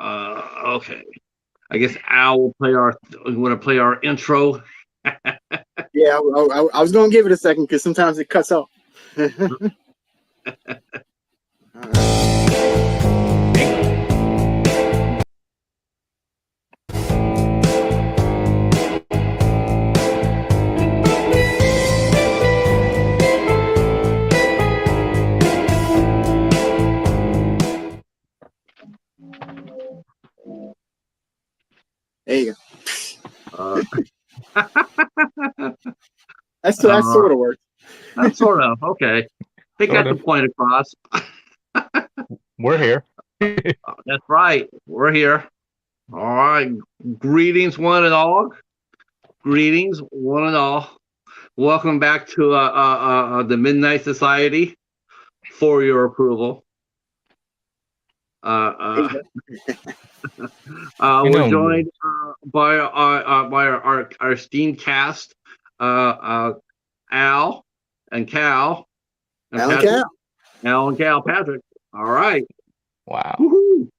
Okay. I guess Al will play our. We want to play our intro. Yeah, I was gonna give it a second because sometimes it cuts off. There you go. That sort of works. That sort of okay. They got the point across. We're here. That's right. We're here. All right. Greetings, one and all. Greetings, one and all. Welcome back to the Midnight Society. For your approval. We're joined by our esteemed cast, Al and Cal. Al and Cal. Patrick. All right. Wow. Woohoo.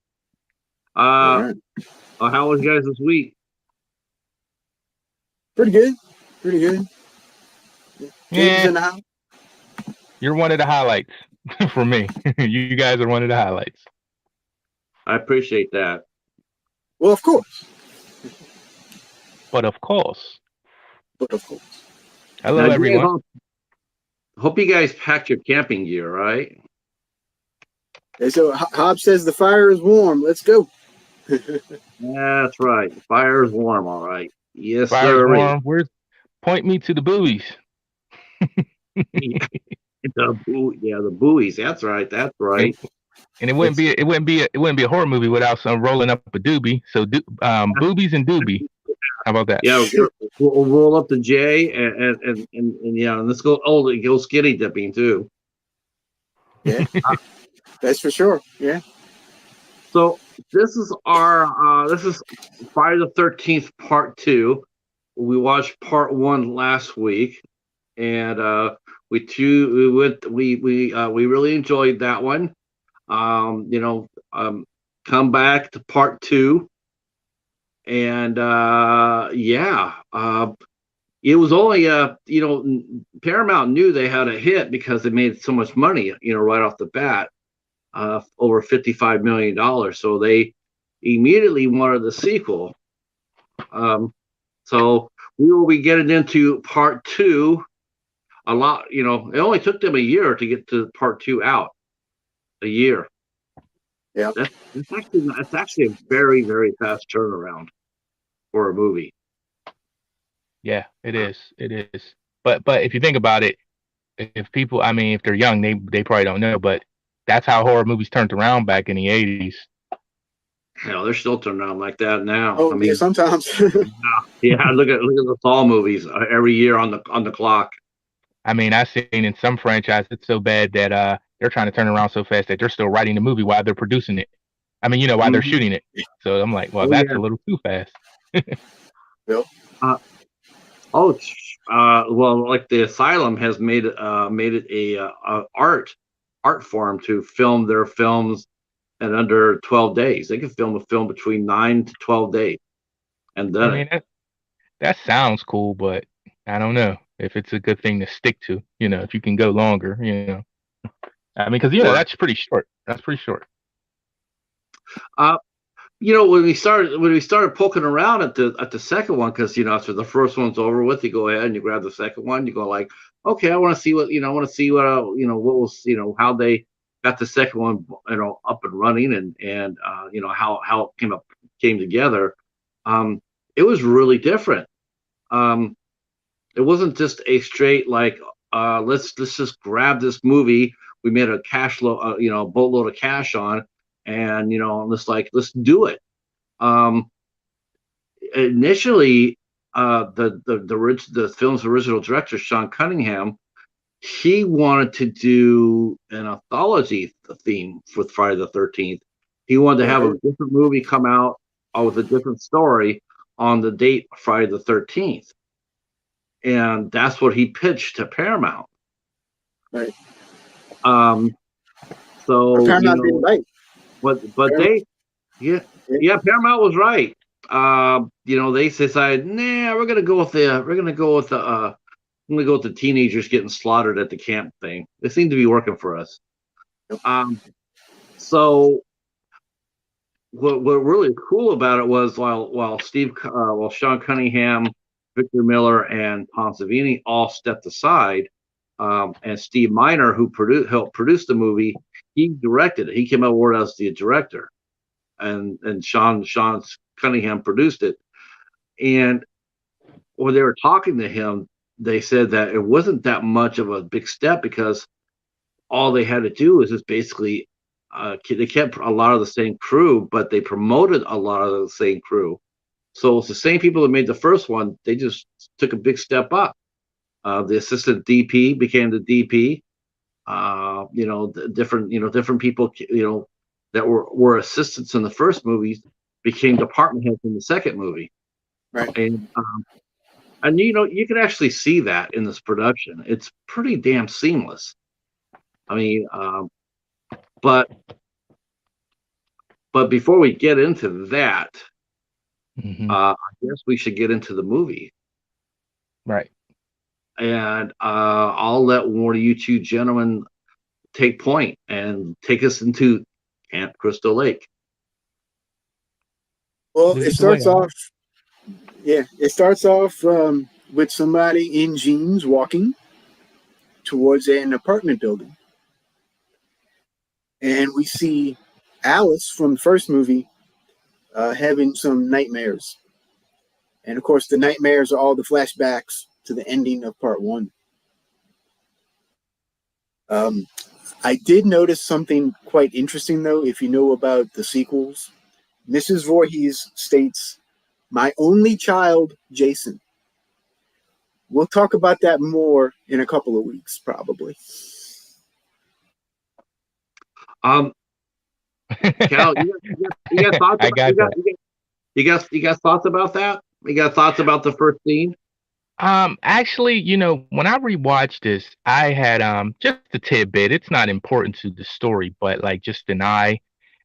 How was you guys this week? Pretty good. Yeah. You're one of the highlights for me. You guys are one of the highlights. I appreciate that. Well, of course. But of course. Hello, now, everyone. Hope you guys packed your camping gear, right? And so Hobbs says the fire is warm. Let's go. That's right. The fire is warm, all right. Yes, fire sir. Warm. Point me to the buoys. The buoys. That's right. And it wouldn't be a horror movie without some rolling up a doobie. So boobies and doobie. How about that? Yeah, we'll roll up the J and yeah, and let's go. Oh, it goes skinny dipping too. Yeah, that's for sure. Yeah. So this is this is Friday the 13th Part 2. We watched Part 1 last week, and we really enjoyed that one. Come back to Part 2, and it was only Paramount knew they had a hit because they made so much money, right off the bat, over $55 million. So they immediately wanted the sequel. So we will be getting into Part 2 a lot. It only took them a year to get to Part 2 out. A year. Yeah. It's actually a very, very fast turnaround for a movie. Yeah, it is. But if you think about it, if people, if they're young, they probably don't know, but that's how horror movies turned around back in the 80s. They're still turning around like that now. Oh, yeah, sometimes. Yeah, look at the Saw movies every year on the clock. I've seen in some franchises it's so bad that they're trying to turn around so fast that they're still writing the movie while they're producing it. While they're shooting it. So I'm like, well, that's a little too fast. Bill? Well, like the Asylum has made it a art form to film their films in under 12 days. They can film a film between 9 to 12 days. And then that sounds cool, but I don't know if it's a good thing to stick to, if you can go longer, because that's pretty short. When we started poking around at the second one, because after the first one's over with, you go ahead and you grab the second one. You go like, okay, I want to see what how they got the second one up and running, and how it came together. It was really different. It wasn't just a straight like let's just grab this movie we made a boatload of cash on, and let's do it. Initially, the film's original director, Sean Cunningham, he wanted to do an anthology theme with Friday the 13th. He wanted to have a different movie come out with a different story on the date of Friday the 13th. And that's what he pitched to Paramount. Right. So Paramount didn't bite. But they, yeah. Yeah, Paramount was right. They decided, nah, we're gonna go with the teenagers getting slaughtered at the camp thing. They seem to be working for us. So what really cool about it was while Sean Cunningham, Victor Miller, and Tom Savini all stepped aside, and Steve Miner, who helped produce the movie, he directed it. He came aboard as the director, and Sean Cunningham produced it. And when they were talking to him, they said that it wasn't that much of a big step because all they had to do was just basically they kept a lot of the same crew, but they promoted a lot of the same crew. So it's the same people that made the first one. They just took a big step up. The assistant DP became the DP. Different people, that were assistants in the first movie became department heads in the second movie. Right. And you can actually see that in this production. It's pretty damn seamless. I mean, but before we get into that, I guess we should get into the movie. Right. And I'll let one of you two gentlemen take point and take us into Camp Crystal Lake. Well, it starts off with somebody in jeans walking towards an apartment building. And we see Alice from the first movie having some nightmares. And of course, the nightmares are all the flashbacks to the ending of part one. I did notice something quite interesting, though, if you know about the sequels. Mrs. Voorhees states, "My only child, Jason." We'll talk about that more in a couple of weeks, probably. Cal, you got thoughts? You got thoughts about that? You got thoughts about the first scene? Actually, when I rewatched this, I had just a tidbit. It's not important to the story, but like just an eye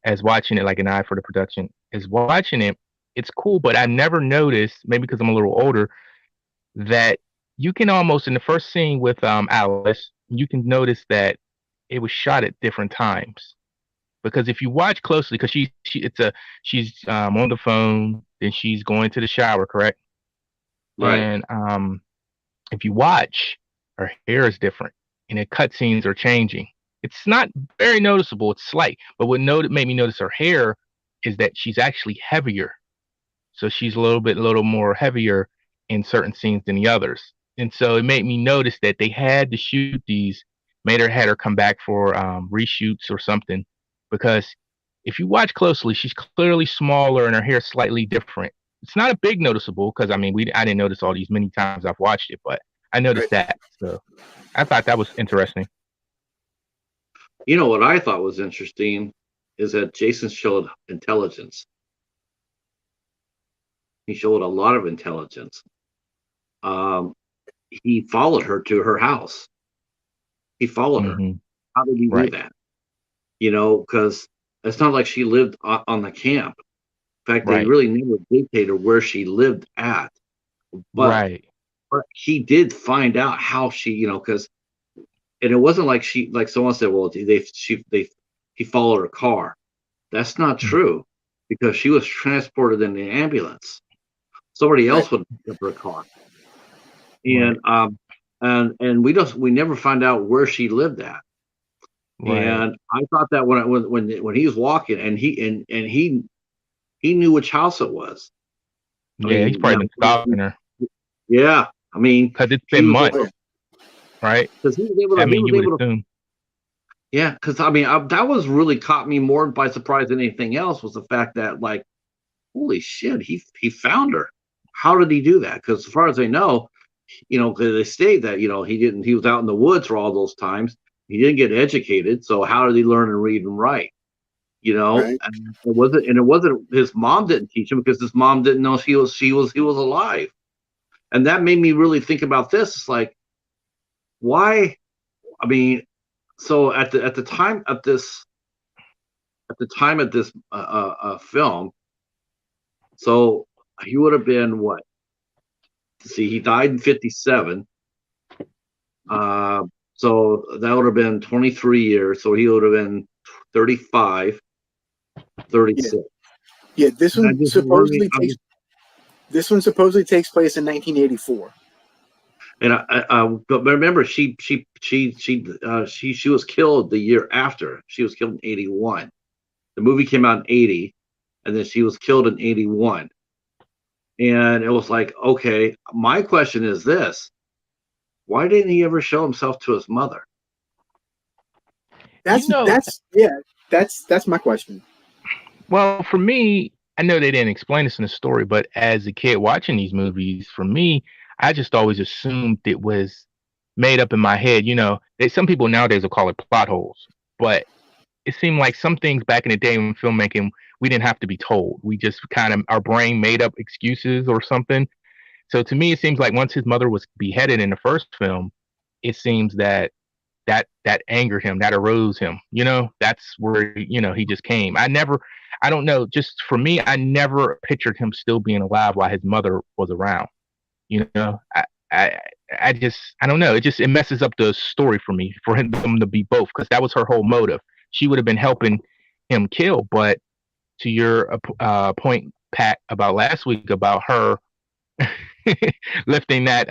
as watching it, like an eye for the production, is watching it. It's cool, but I never noticed, maybe because I'm a little older, that you can almost in the first scene with Alice, you can notice that it was shot at different times. Because if you watch closely, because she's on the phone, then she's going to the shower, correct? Right. And if you watch, her hair is different, and the cut scenes are changing. It's not very noticeable; it's slight. But what made me notice her hair is that she's actually heavier. So she's a little more heavier in certain scenes than the others. And so it made me notice that they had to shoot these, had her come back for reshoots or something, because if you watch closely, she's clearly smaller and her hair slightly different. It's not a big noticeable because I didn't notice all these many times I've watched it, but I noticed that. So I thought that was interesting. You know what I thought was interesting is that Jason showed intelligence. He showed a lot of intelligence. He followed her to her house. He followed her. How did he do that? Because it's not like she lived on the camp. In fact, they really never dictated where she lived at. But he did find out how she, because, and it wasn't like someone said, well, he followed her car. That's not true, because she was transported in the ambulance. Somebody else would pick up her car. And and we never find out where she lived at. And I thought that when he was walking and he knew which house it was. He's probably been stalking her. Yeah, because it's been months, right? Because he was able to. You would assume. Yeah, because that was really caught me more by surprise than anything else, was the fact that, like, holy shit, he found her. How did he do that? Because as far as I know, they state that he was out in the woods for all those times. He didn't get educated, so how did he learn and read and write? And it wasn't his mom didn't teach him, because his mom didn't know he was alive. And that made me really think about this. It's like, why? So at the time of this film, So he would have been what? See, he died in 57. So that would have been 23 years. So he would have been 35, Yeah, 36. yeah. And I just really, I'm just, This one supposedly takes place in 1984. and but remember, she was killed the year after. She was killed in 81. The movie came out in 80, and then she was killed in 81. And it was like, okay, my question is this: why didn't he ever show himself to his mother? That's that's my question. Well, for me, I know they didn't explain this in the story, but as a kid watching these movies, for me, I just always assumed it was made up in my head. Some people nowadays will call it plot holes, but it seemed like some things back in the day in filmmaking, we didn't have to be told. We just kind of, our brain made up excuses or something. So to me, it seems like once his mother was beheaded in the first film, it seems that angered him, that arose him. That's where he just came. I don't know. Just for me, I never pictured him still being alive while his mother was around. You know, I, I, I don't know. It messes up the story for me for him to be both, because that was her whole motive. She would have been helping him kill, but to your point, Pat, about last week about her lifting that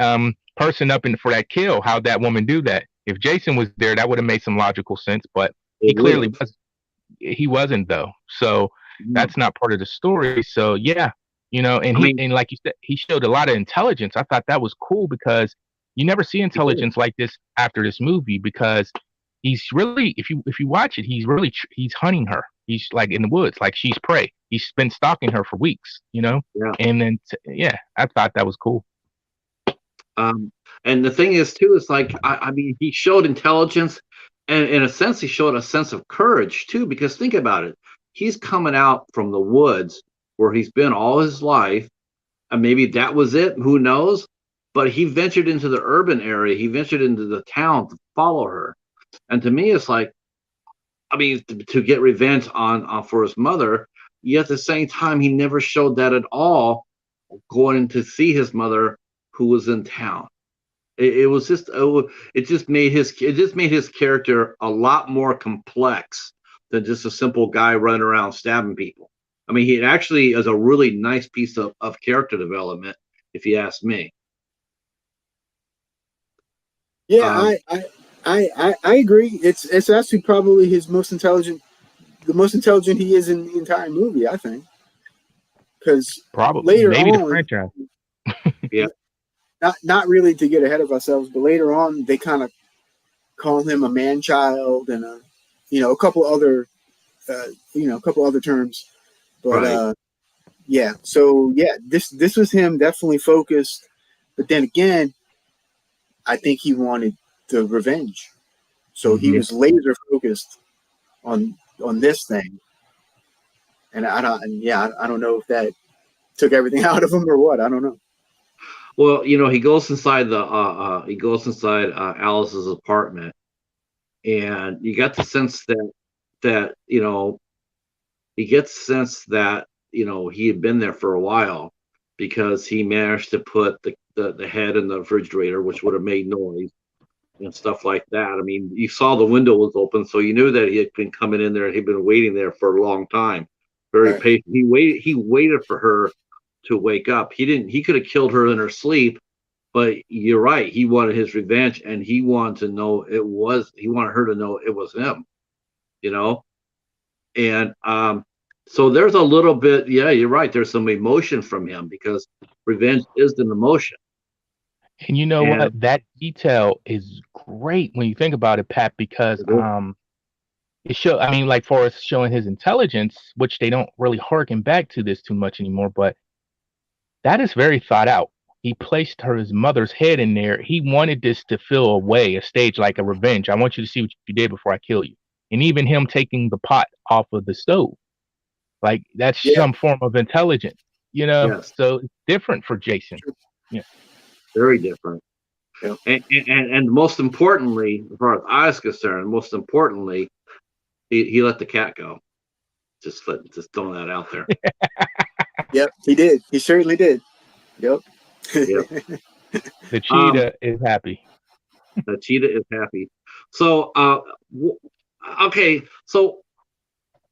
person up for that kill, how'd that woman do that? If Jason was there, that would have made some logical sense, but he clearly was. He wasn't, though. So that's not part of the story. So yeah, and like you said, he showed a lot of intelligence. I thought that was cool because you never see intelligence like this after this movie, because he's really, if you watch it, he's hunting her. He's like in the woods, like she's prey. He's been stalking her for weeks, Yeah. and then I thought that was cool. And the thing is too, is like, I mean, he showed intelligence, and in a sense, he showed a sense of courage too. Because think about it, he's coming out from the woods where he's been all his life, and maybe that was it. Who knows? But he ventured into the urban area. He ventured into the town to follow her. And to me, it's like, I mean, to get revenge on for his mother. Yet at the same time, he never showed that at all, going to see his mother, who was in town. It was just, it just made his character a lot more complex than just a simple guy running around stabbing people. I mean, he actually is a really nice piece of character development, if you ask me. Yeah, I agree. It's actually probably the most intelligent he is in the entire movie, I think. Because probably later maybe on, the franchise. Yeah. Not really to get ahead of ourselves, but later on they kind of call him a man child and a couple other terms. But Right. yeah, so yeah, this was him definitely focused. But then again, I think he wanted the revenge, so he was laser focused on this thing. And I don't know if that took everything out of him or what. I don't know. Well, he goes inside Alice's apartment, and you got the sense that he gets the sense that he had been there for a while, because he managed to put the head in the refrigerator, which would have made noise and stuff like that. I mean, you saw the window was open, so you knew that he had been coming in there. He'd been waiting there for a long time, very Right. patient. He waited for her to wake up. He could have killed her in her sleep, but you're right. He wanted his revenge, and he wanted her to know it was him, you know? And so there's a little bit, yeah, you're right. There's some emotion from him, because revenge is an emotion. And you know And what? That detail is great when you think about it, Pat, because I mean, like, for us showing his intelligence, which they don't really harken back to this too much anymore, but that is very thought out. He placed his mother's head in there. He wanted this to feel a stage like a revenge. I want you to see what you did before I kill you. And even him taking the pot off of the stove, like, that's Yeah. some form of intelligence, yes, So it's different for Jason. Yeah. very different. Yeah. And most importantly, as far as I was concerned, most importantly, he let the cat go. Just throwing that out there. Yep, he did. He certainly did. Yep. Yeah. The cheetah is happy. The cheetah is happy. So, okay. So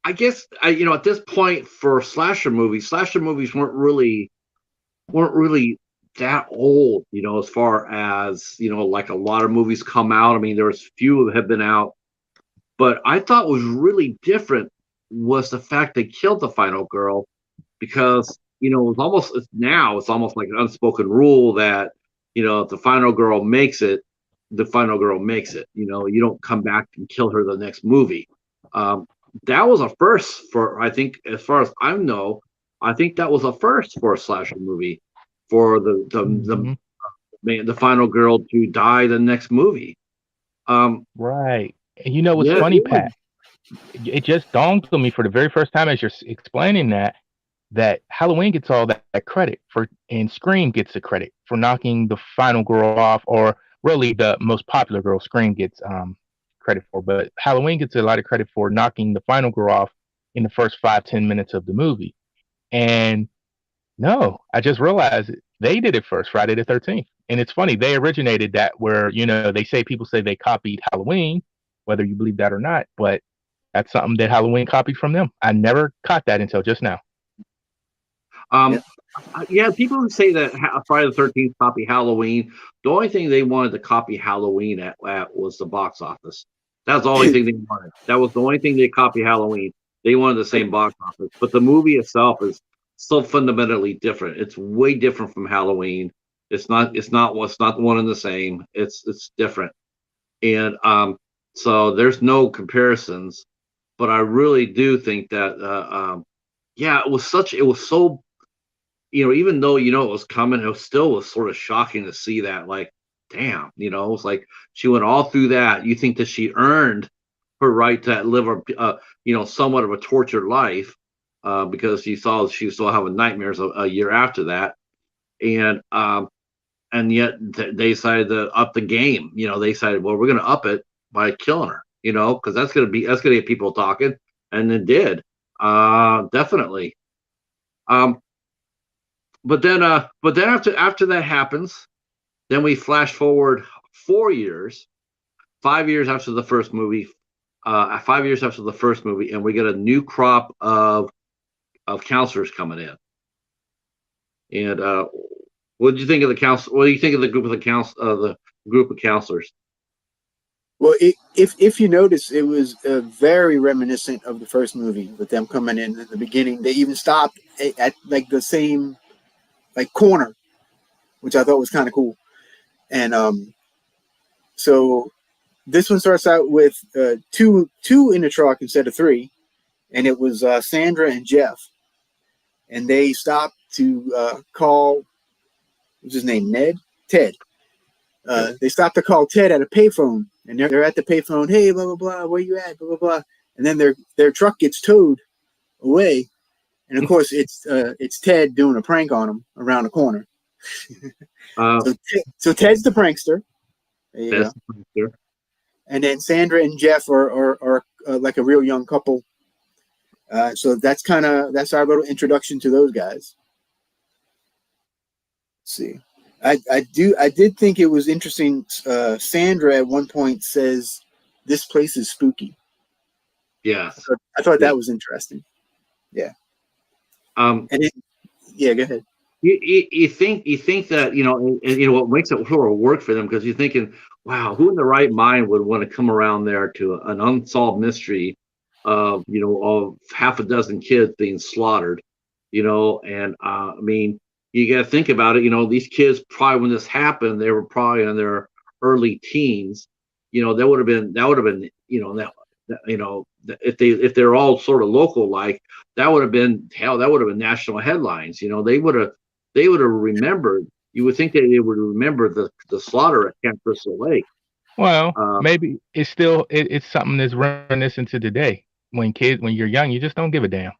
I guess at this point for slasher movies weren't really that old. As far as like a lot of movies come out. I mean, there was few that have been out, but I thought was really different was the fact they killed the final girl because it's almost like an unspoken rule that if the final girl makes it, the final girl makes it. You don't come back and kill her the next movie. That was a first for, I think, as far as I know. I think that was a first for a slasher movie for the final girl to die the next movie. Right. And you know what's Yeah, funny, Pat? It just dawned on me for the very first time as you're explaining that Halloween gets all that credit for, and Scream gets the credit for knocking the final girl off, or really the most popular girl Scream gets credit for, but Halloween gets a lot of credit for knocking the final girl off in the first 5-10 minutes of the movie. And no, I just realized they did it first, Friday the 13th. And it's funny, they originated that where, people say they copied Halloween, whether you believe that or not, but that's something that Halloween copied from them. I never caught that until just now. Yeah, people who say that Friday the 13th copy Halloween, the only thing they wanted to copy Halloween at was the box office. That's the only thing they wanted. That was the only thing they copied Halloween. They wanted the same box office, but the movie itself is so fundamentally different. It's way different from Halloween. It's not one and the same. It's different, and so there's no comparisons. But I really do think that yeah, it was so even though it was coming, it was sort of shocking to see that. Like, damn, it was like she went all through that. You think that she earned her right to live somewhat of a tortured life because she was still having nightmares a year after that, and yet they decided to up the game. They decided, well, we're going to up it by killing her. Because that's going to get people talking, and it did, definitely. But then after that happens, then we flash forward 4 years, 5 years after the first movie, 5 years after the first movie, and we get a new crop of counselors coming in. And what did you think of the counsel? What do you think of the group of counselors? Well, if you notice, it was very reminiscent of the first movie with them coming in at the beginning. They even stopped at like the same corner, which I thought was kind of cool. And so this one starts out with two in the truck instead of three, and it was Sandra and Jeff, and they stopped to call, what's his name, Ted. They stopped to call Ted at a payphone, and they're at the payphone. Hey, blah blah blah, where you at? Blah blah blah, and then their truck gets towed away, and of course it's Ted doing a prank on him around the corner. So Ted's the prankster. That's the prankster. And then Sandra and Jeff are like a real young couple. So that's our little introduction to those guys. Let's see. I did think it was interesting. Sandra at one point says, "This place is spooky." Yeah, I thought that was interesting. Yeah. Go ahead. You think that and what makes it sort of work for them, because you're thinking, wow, who in the right mind would want to come around there to an unsolved mystery of half a dozen kids being slaughtered, and I mean, you got to think about it. These kids probably, when this happened, they were probably in their early teens. That would have been if they're all sort of local, like that would have been national headlines. They would have remembered. You would think that they would remember the slaughter at Camp Crystal Lake. Well, maybe it's still it's something that's reminiscent to today. When you're young, you just don't give a damn.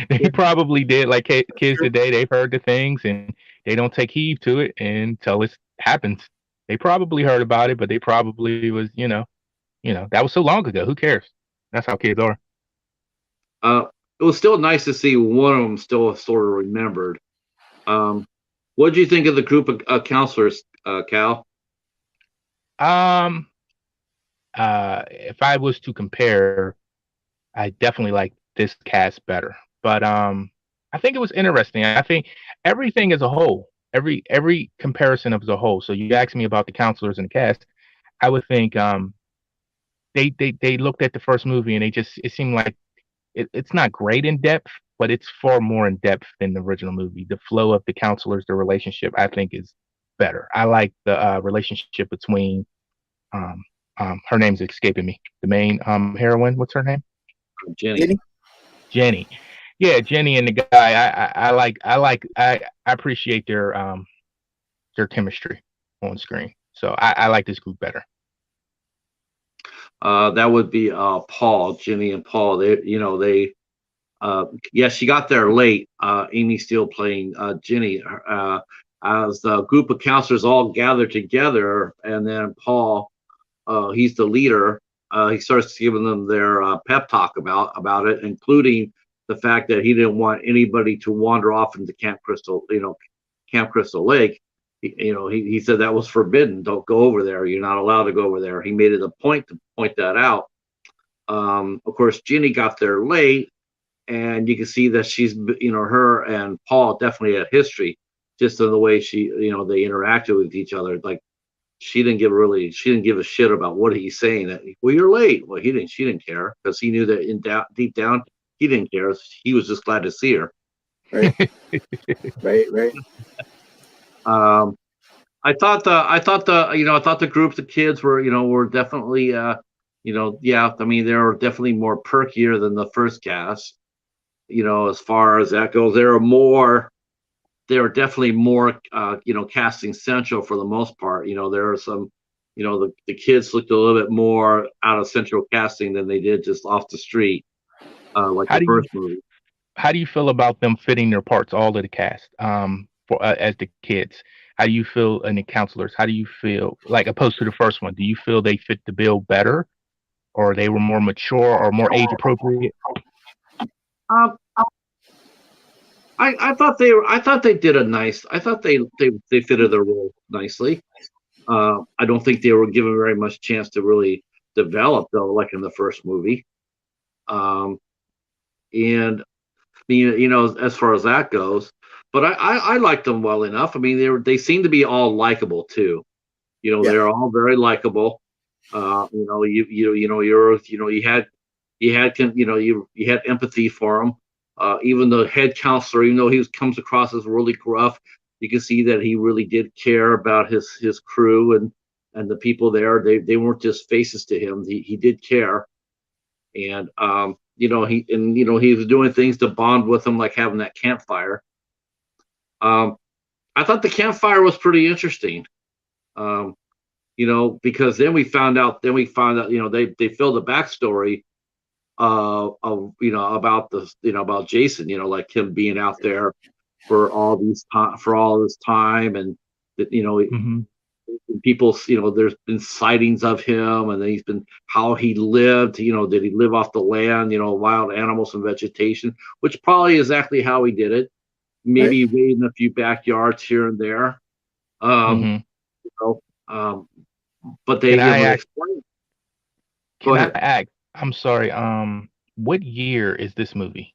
They probably did like kids today. They've heard the things and they don't take heed to it until it happens. They probably heard about it, but they probably was that was so long ago. Who cares? That's how kids are. it was still nice to see one of them still sort of remembered. What did you think of the group of counselors, Cal? Um, if I was to compare, I definitely like this cast better. But I think it was interesting. I think everything as a whole, every comparison as a whole. So you asked me about the counselors and the cast. I would think they looked at the first movie and it seemed like it's not great in depth, but it's far more in depth than the original movie. The flow of the counselors, the relationship, I think is better. I like the relationship between her name's escaping me. The main heroine, what's her name? Jenny. Jenny. Yeah, Jenny and the guy. I appreciate their chemistry on screen. So I like this group better. That would be Paul, Jenny and Paul. Yes, she got there late. Amy Steele playing Jenny. As the group of counselors all gathered together, and then Paul, he's the leader. He starts giving them their pep talk about it, including the fact that he didn't want anybody to wander off into Camp Crystal Lake. He said that was forbidden. Don't go over there. You're not allowed to go over there. He made it a point to point that out. Of course, Ginny got there late, and you can see that she's, her and Paul definitely had history, just in the way they interacted with each other. Like she didn't give a shit about what he's saying. That, well, you're late. Well, she didn't care, because he knew that deep down he didn't care. He was just glad to see her. Right. right. I thought the group of kids were definitely yeah. I mean, they were definitely more perkier than the first cast. As far as that goes, they were definitely more casting central for the most part. There are some, the kids looked a little bit more out of central casting than they did just off the street, like the first movie. How do you feel about them fitting their parts, all of the cast, for as the kids? How do you feel in the counselors? How do you feel, like, opposed to the first one? Do you feel they fit the bill better, or they were more mature or more age appropriate? I thought they did a nice. I thought they fitted their role nicely. I don't think they were given very much chance to really develop, though, like in the first movie. And as far as that goes, but I liked them well enough. I mean, they seem to be all likable too. They're all very likable. You had empathy for them. Even the head counselor, even though comes across as really gruff, you can see that he really did care about his crew and the people there. They weren't just faces to him. He did care, and he was doing things to bond with them, like having that campfire. I thought the campfire was pretty interesting. Because then we found out, they filled the backstory about Jason, like him being out there for all this time, and that people, there's been sightings of him, and he's been how he lived. Did he live off the land? Wild animals and vegetation, which probably is exactly how he did it. Maybe raiding a few backyards here and there. But they didn't really explain. Go ahead. I'm sorry. What year is this movie?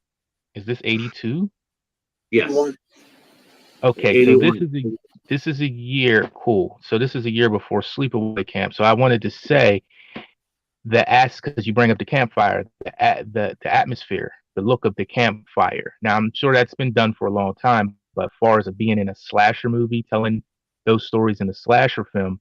Is this 82? Yes. Okay, 81. So this is a year. Cool. So this is a year before Sleepaway Camp. So I wanted to say because you bring up the campfire, the atmosphere, the look of the campfire. Now I'm sure that's been done for a long time, but as far as it being in a slasher movie, telling those stories in a slasher film,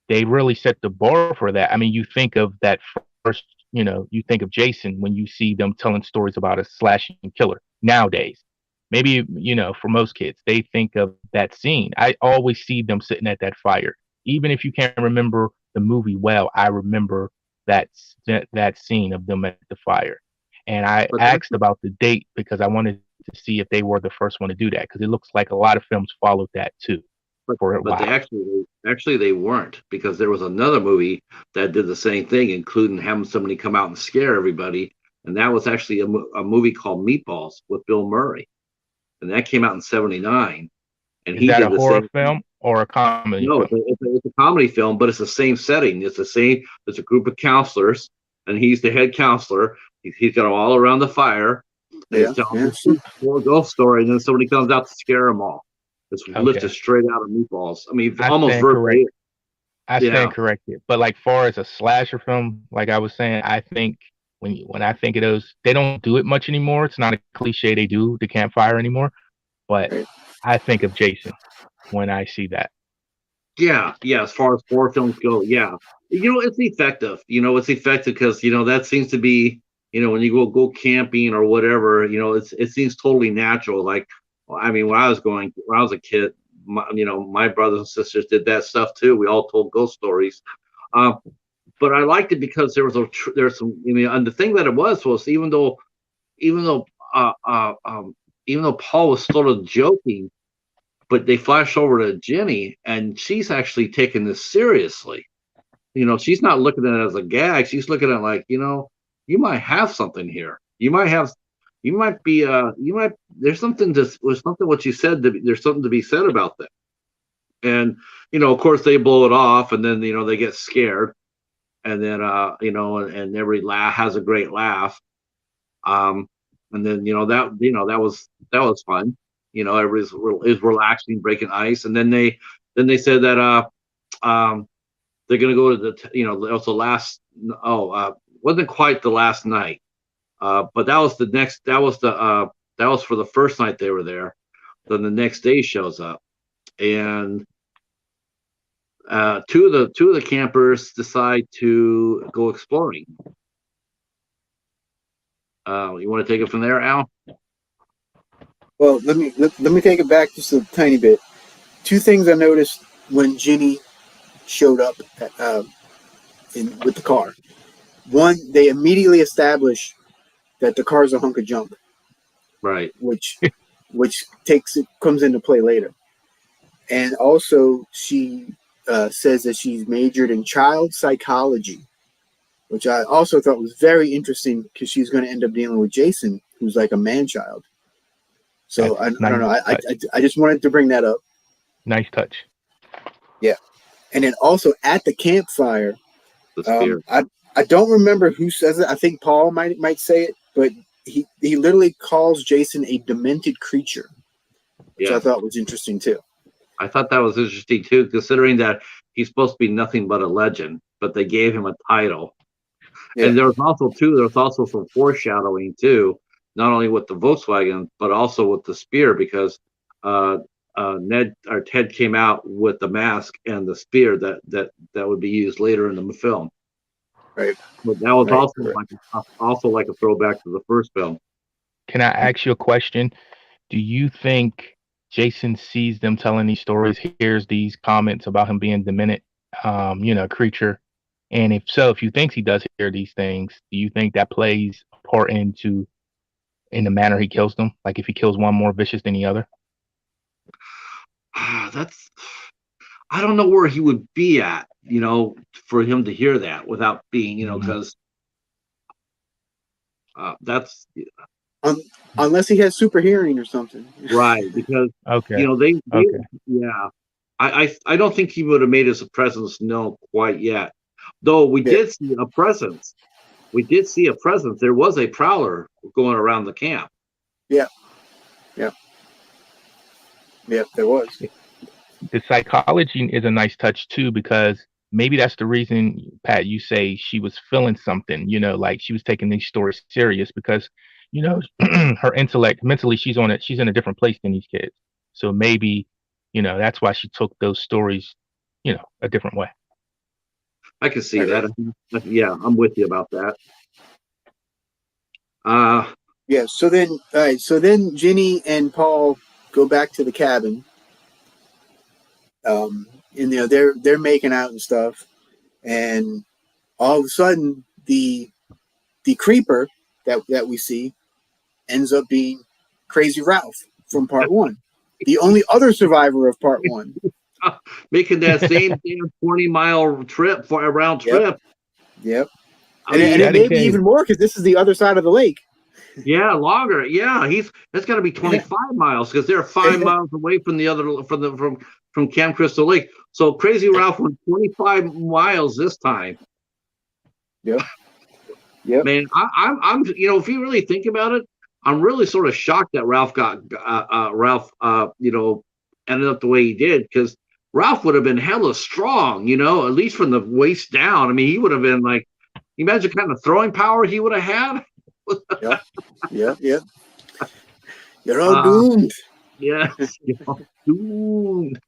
they really set the bar for that. I mean, you think of that first, you think of Jason when you see them telling stories about a slashing killer nowadays. Maybe, for most kids, they think of that scene. I always see them sitting at that fire. Even if you can't remember the movie well, I remember that scene of them at the fire. And I asked about the date because I wanted to see if they were the first one to do that, because it looks like a lot of films followed that too. But they actually they weren't, because there was another movie that did the same thing, including having somebody come out and scare everybody. and that was actually a movie called Meatballs with Bill Murray, and that came out in '79, and Is he that a did the horror same. film or a comedy No, film? it's a comedy film, but it's the same setting. It's the same. There's a group of counselors, and he's the head counselor. He's got them all around the fire, and he's Yeah, telling yeah. them this little ghost story, and then somebody comes out to scare them all. It's lifted Okay. straight out of Meatballs. I mean, I almost stand correct. verbatim. I Yeah, stand corrected. But like far as a slasher film, like I was saying, I think when I think of those, they don't do it much anymore. It's not a cliche they do the campfire anymore. But Right. I think of Jason when I see that. yeah. As far as horror films go, yeah, it's effective. It's effective because that seems to be when you go camping or whatever. It seems totally natural. Like, I mean, when I was a kid, my brothers and sisters did that stuff too. We all told ghost stories. Uh, but I liked it because there's some. I mean, and the thing that it was even though uh, uh, um, even though Paul was sort of joking, but they flash over to Jenny, and she's actually taking this seriously. She's not looking at it as a gag. She's looking at it like, you might have something here. You might be, there's something what you said. There's something to be said about that. And, of course they blow it off, and then, they get scared, and then, and everybody has a great laugh. And then, that was fun. Everybody's is relaxing, breaking ice. And then they said that, they're going to go to that was the last. Wasn't quite the last night, but that was the next. That was for the first night they were there. Then the next day shows up, and two of the campers decide to go exploring. You want to take it from there, Al? Well, let me take it back just a tiny bit. Two things I noticed when Ginny showed up with the car. One, they immediately establish that the car's a hunk of junk, Right. which comes into play later. And also, she says that she's majored in child psychology, which I also thought was very interesting because she's going to end up dealing with Jason, who's like a man-child. So I don't know. I just wanted to bring that up. Nice touch. Yeah, and then also at the campfire, The spear. I don't remember who says it. I think Paul might say it, but he literally calls Jason a demented creature, which I thought was interesting too. I thought that was interesting too, considering that he's supposed to be nothing but a legend, but they gave him a title. Yeah. And there was also some foreshadowing too, not only with the Volkswagen, but also with the spear, because Ted came out with the mask and the spear that would be used later in the film. Right. But that was also like a throwback to the first film. Can I ask you a question? Do you think Jason sees them telling these stories, hears these comments about him being demented, creature? And if so, if you think he does hear these things, do you think that plays a part in the manner he kills them? Like if he kills one more vicious than the other? I don't know where he would be at, for him to hear that without being, because that's unless he has super hearing or something, right? Because I don't think he would have made his presence known quite yet, though we did see a presence. There was a prowler going around the camp. Yeah, there was. The psychology is a nice touch too, because maybe that's the reason, Pat, you say she was feeling something, like she was taking these stories serious because, her intellect, mentally, she's in a different place than these kids. So maybe, that's why she took those stories, a different way. I can see that. Yeah, I'm with you about that. Yeah. So then Ginny and Paul go back to the cabin. And they're making out and stuff, and all of a sudden the creeper that we see ends up being Crazy Ralph from part one, the only other survivor of part one, making that same 20-mile trip for a round trip. Yep. And it may be even more because this is the other side of the lake. Yeah, longer. Yeah, that's got to be 25 miles because they're 5 miles away from the other from Camp Crystal Lake. So Crazy Ralph went 25 miles this time. Yep. Man, I'm if you really think about it, I'm really sort of shocked that Ralph ended up the way he did, because Ralph would have been hella strong, at least from the waist down. I mean, he would have been like, imagine kind of throwing power he would have had. Yep. You're all doomed. Yes, doomed.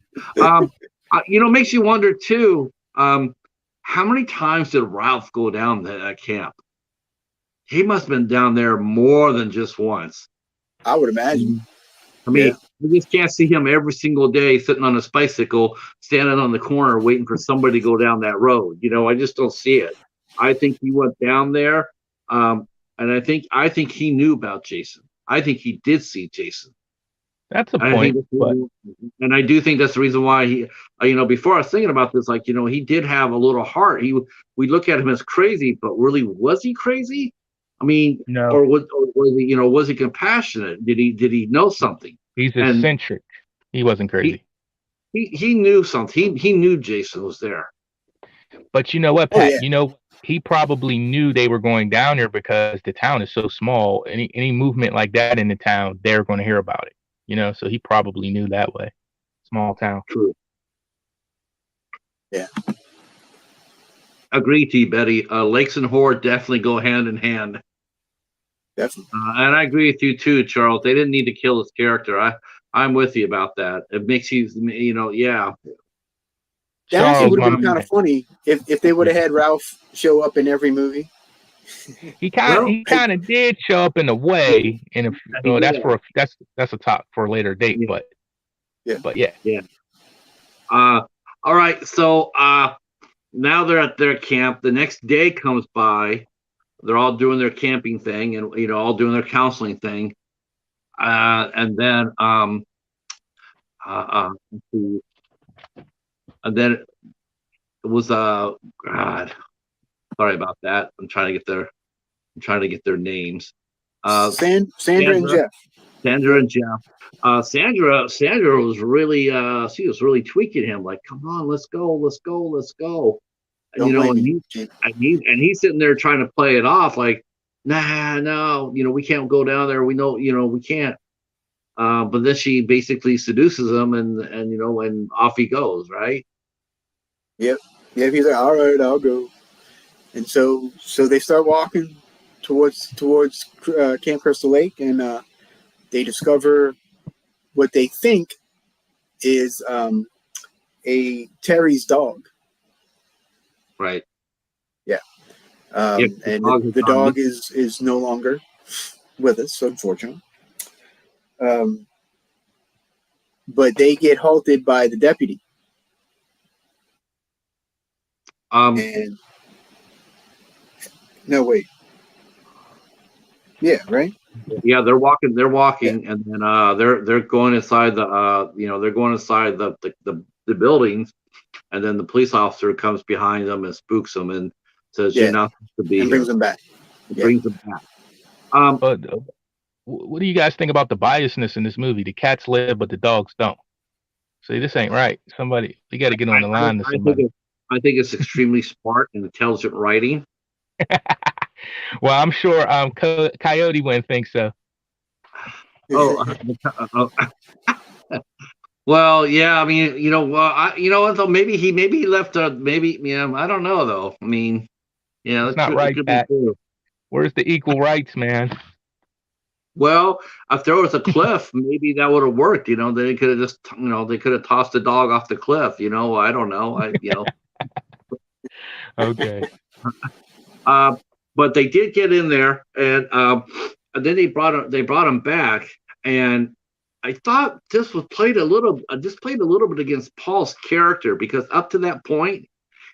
Makes you wonder too. How many times did Ralph go down that camp? He must have been down there more than just once. I would imagine. I mean, you just can't see him every single day sitting on his bicycle, standing on the corner, waiting for somebody to go down that road. I just don't see it. I think he went down there, and I think he knew about Jason. I think he did see Jason. That's a point. And I do think that's the reason why he, before I was thinking about this, he did have a little heart. We look at him as crazy, but really, was he crazy? I mean, no. Or was he compassionate? Did he know something? He's eccentric. He wasn't crazy. He knew something. He knew Jason was there. But you know what, Pat? He probably knew they were going down there because the town is so small. Any movement like that in the town, they're going to hear about it. So he probably knew that way. Small town. True. Yeah. Agree to you, Betty. Lakes and horror definitely go hand in hand. Definitely. And I agree with you too, Charles. They didn't need to kill his character. I'm with you about that. It makes you, yeah. That actually would have been kind of funny if they would have had Ralph show up in every movie. He kind of did show up in a way, and that's a talk for a later date. Yeah. But yeah. All right. So now they're at their camp. The next day comes by. They're all doing their camping thing, and all doing their counseling thing. And then it was God. Sorry about that. I'm trying to get their names. Sandra and Jeff. Sandra and Jeff. Sandra was really she was really tweaking him, like, come on, let's go. And and he's sitting there trying to play it off like, nah, no, we can't go down there. We know, we can't. But then she basically seduces him, and off he goes, right? Yep. He's like, all right, I'll go. And so they start walking towards Camp Crystal Lake, and they discover what they think is a Terry's dog. Right. Yeah. And the dog is no longer with us, unfortunately. But they get halted by the deputy. And no, wait. Yeah, right. Yeah, they're walking, and then they're going inside the buildings, and then the police officer comes behind them and spooks them and says, "You're not supposed to be." And brings them back. Brings them back. But what do you guys think about the biasness in this movie? The cats live, but the dogs don't. See, this ain't right. Somebody, we got to get on the line to somebody. I think it's extremely smart and intelligent writing. Well, I'm sure Coyote wouldn't think so. Well, yeah. I mean, though, maybe he left. I don't know, though. I mean, yeah, it's not right, Pat. Where's the equal rights, man? Well, if there was a cliff, maybe that would have worked. They could have just, they could have tossed the dog off the cliff. I don't know. Okay. But they did get in there, and then they brought him back, and I thought this played a little bit against Paul's character, because up to that point,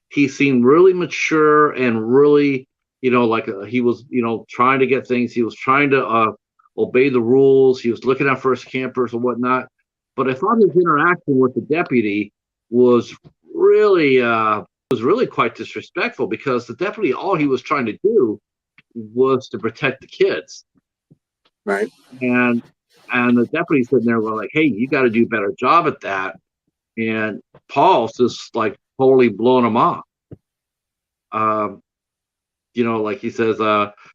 he seemed really mature and really, like he was, trying to get things. He was trying to obey the rules. He was looking out for his campers and whatnot. But I thought his interaction with the deputy was really was really quite disrespectful because the deputy, all he was trying to do was to protect the kids. Right. And the deputy's sitting there going like, hey, you got to do a better job at that. And Paul's just like totally blowing him off. Like he says,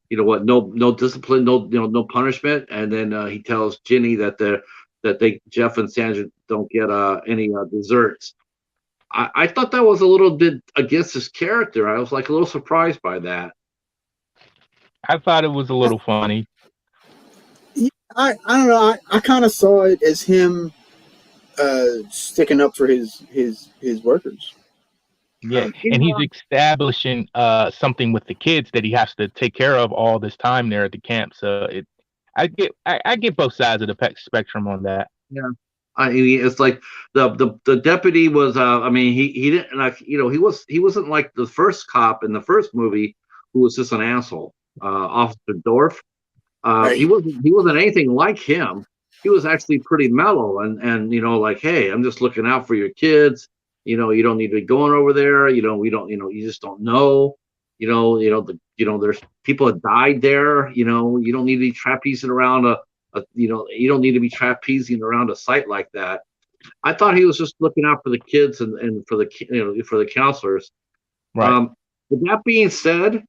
you know what, no discipline, no punishment. And then he tells Ginny that Jeff and Sandra don't get any desserts. I thought that was a little bit against his character. I was like a little surprised by that. I thought it was a little funny. I don't know. I kind of saw it as him sticking up for his workers. Yeah, and he's establishing something with the kids that he has to take care of all this time there at the camp. So I get both sides of the spectrum on that. Yeah, I mean, it's like the deputy was. He didn't like, he wasn't like the first cop in the first movie who was just an asshole. Officer Dorf. Right. He wasn't anything like him. He was actually pretty mellow and like, hey, I'm just looking out for your kids. You don't need to be going over there. You just don't know. There's people that died there. You don't need to be trapezing around you don't need to be trapezing around a site like that. I thought he was just looking out for the kids and for the counselors. Right. But that being said,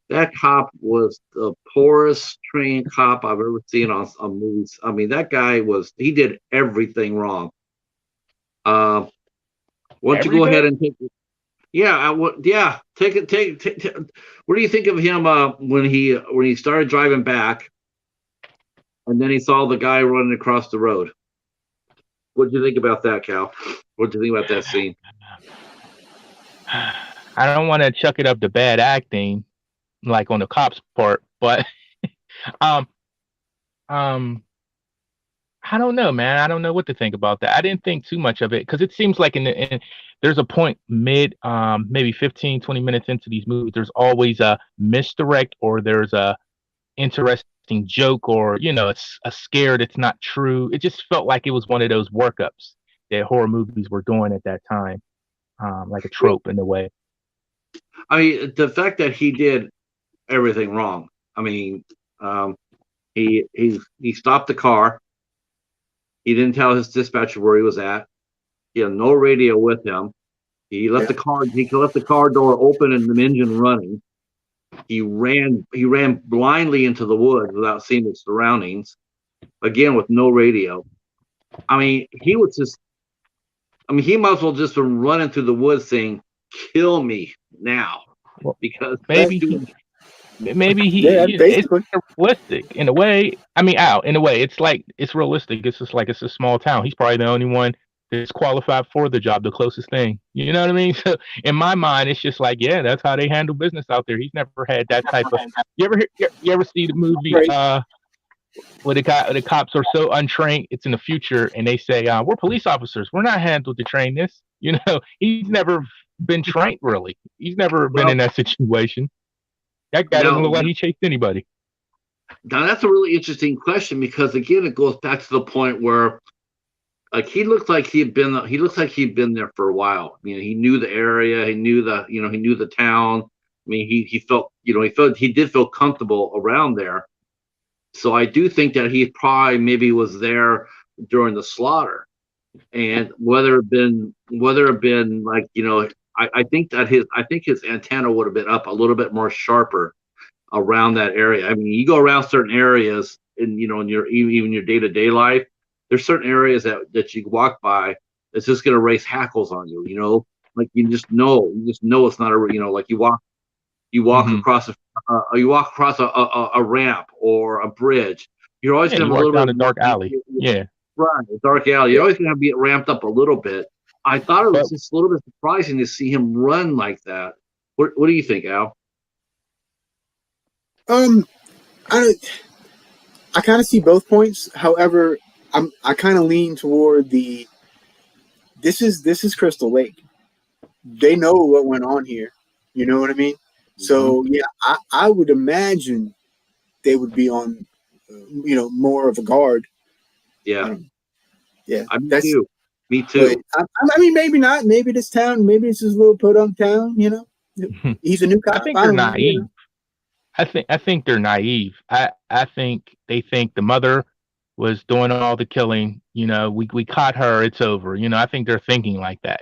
that cop was the poorest trained cop I've ever seen on movies. I mean, that guy he did everything wrong. Why don't you go ahead and take it? Yeah, take it. What do you think of him when he started driving back, and then he saw the guy running across the road? What do you think about that, Cal? What do you think about that scene? I don't want to chuck it up to bad acting, like on the cops' part, but I don't know, man. I don't know what to think about that. I didn't think too much of it because it seems like there's a point maybe 15, 20 minutes into these movies, there's always a misdirect or there's a interesting joke or, it's a scare that's not true. It just felt like it was one of those workups that horror movies were doing at that time, like a trope in a way. I mean, the fact that he did everything wrong. I mean, he stopped the car. He didn't tell his dispatcher where he was at. He had no radio with him. He left the car door open and the engine running. He ran blindly into the woods without seeing his surroundings. Again, with no radio. I mean, he might as well just been running through the woods saying, "Kill me now," because maybe it's realistic in a way. I mean, in a way, it's realistic. It's just like it's a small town. He's probably the only one that's qualified for the job, the closest thing. You know what I mean? So in my mind, it's just like, yeah, that's how they handle business out there. He's never had that type of. You ever see the movie where the cops are so untrained? It's in the future, and they say, "We're police officers. We're not handled to train this." He's never been trained really. He's never been in that situation. That guy doesn't look like he chased anybody. Now that's a really interesting question because again, it goes back to the point where, like, he looks like he'd been there for a while. I mean, he knew the area, he knew the town. I mean, he did feel comfortable around there. So I do think that he probably maybe was there during the slaughter, and whether it been like I think his antenna would have been up a little bit more sharper around that area. I mean, you go around certain areas in your day-to-day life, there's certain areas that you walk by that's just going to raise hackles on you. Like you just know it's not like you walk Mm-hmm. across a ramp or a bridge. You're always going to have a little down bit a dark alley. Yeah. Right, a dark alley. You're always going to be ramped up a little bit. I thought it was just a little bit surprising to see him run like that. What do you think, Al? I kind of see both points. However, I kind of lean toward this is Crystal Lake. They know what went on here. You know what I mean? Mm-hmm. So yeah, I would imagine they would be on, more of a guard. Yeah, yeah. I do too. Me But too. I mean, maybe not. Maybe this town, maybe it's his little podunk town. You know, he's a new I cop. think I they're don't know. You naive. I think they're naive. I think they think the mother was doing all the killing. We caught her. It's over. I think they're thinking like that.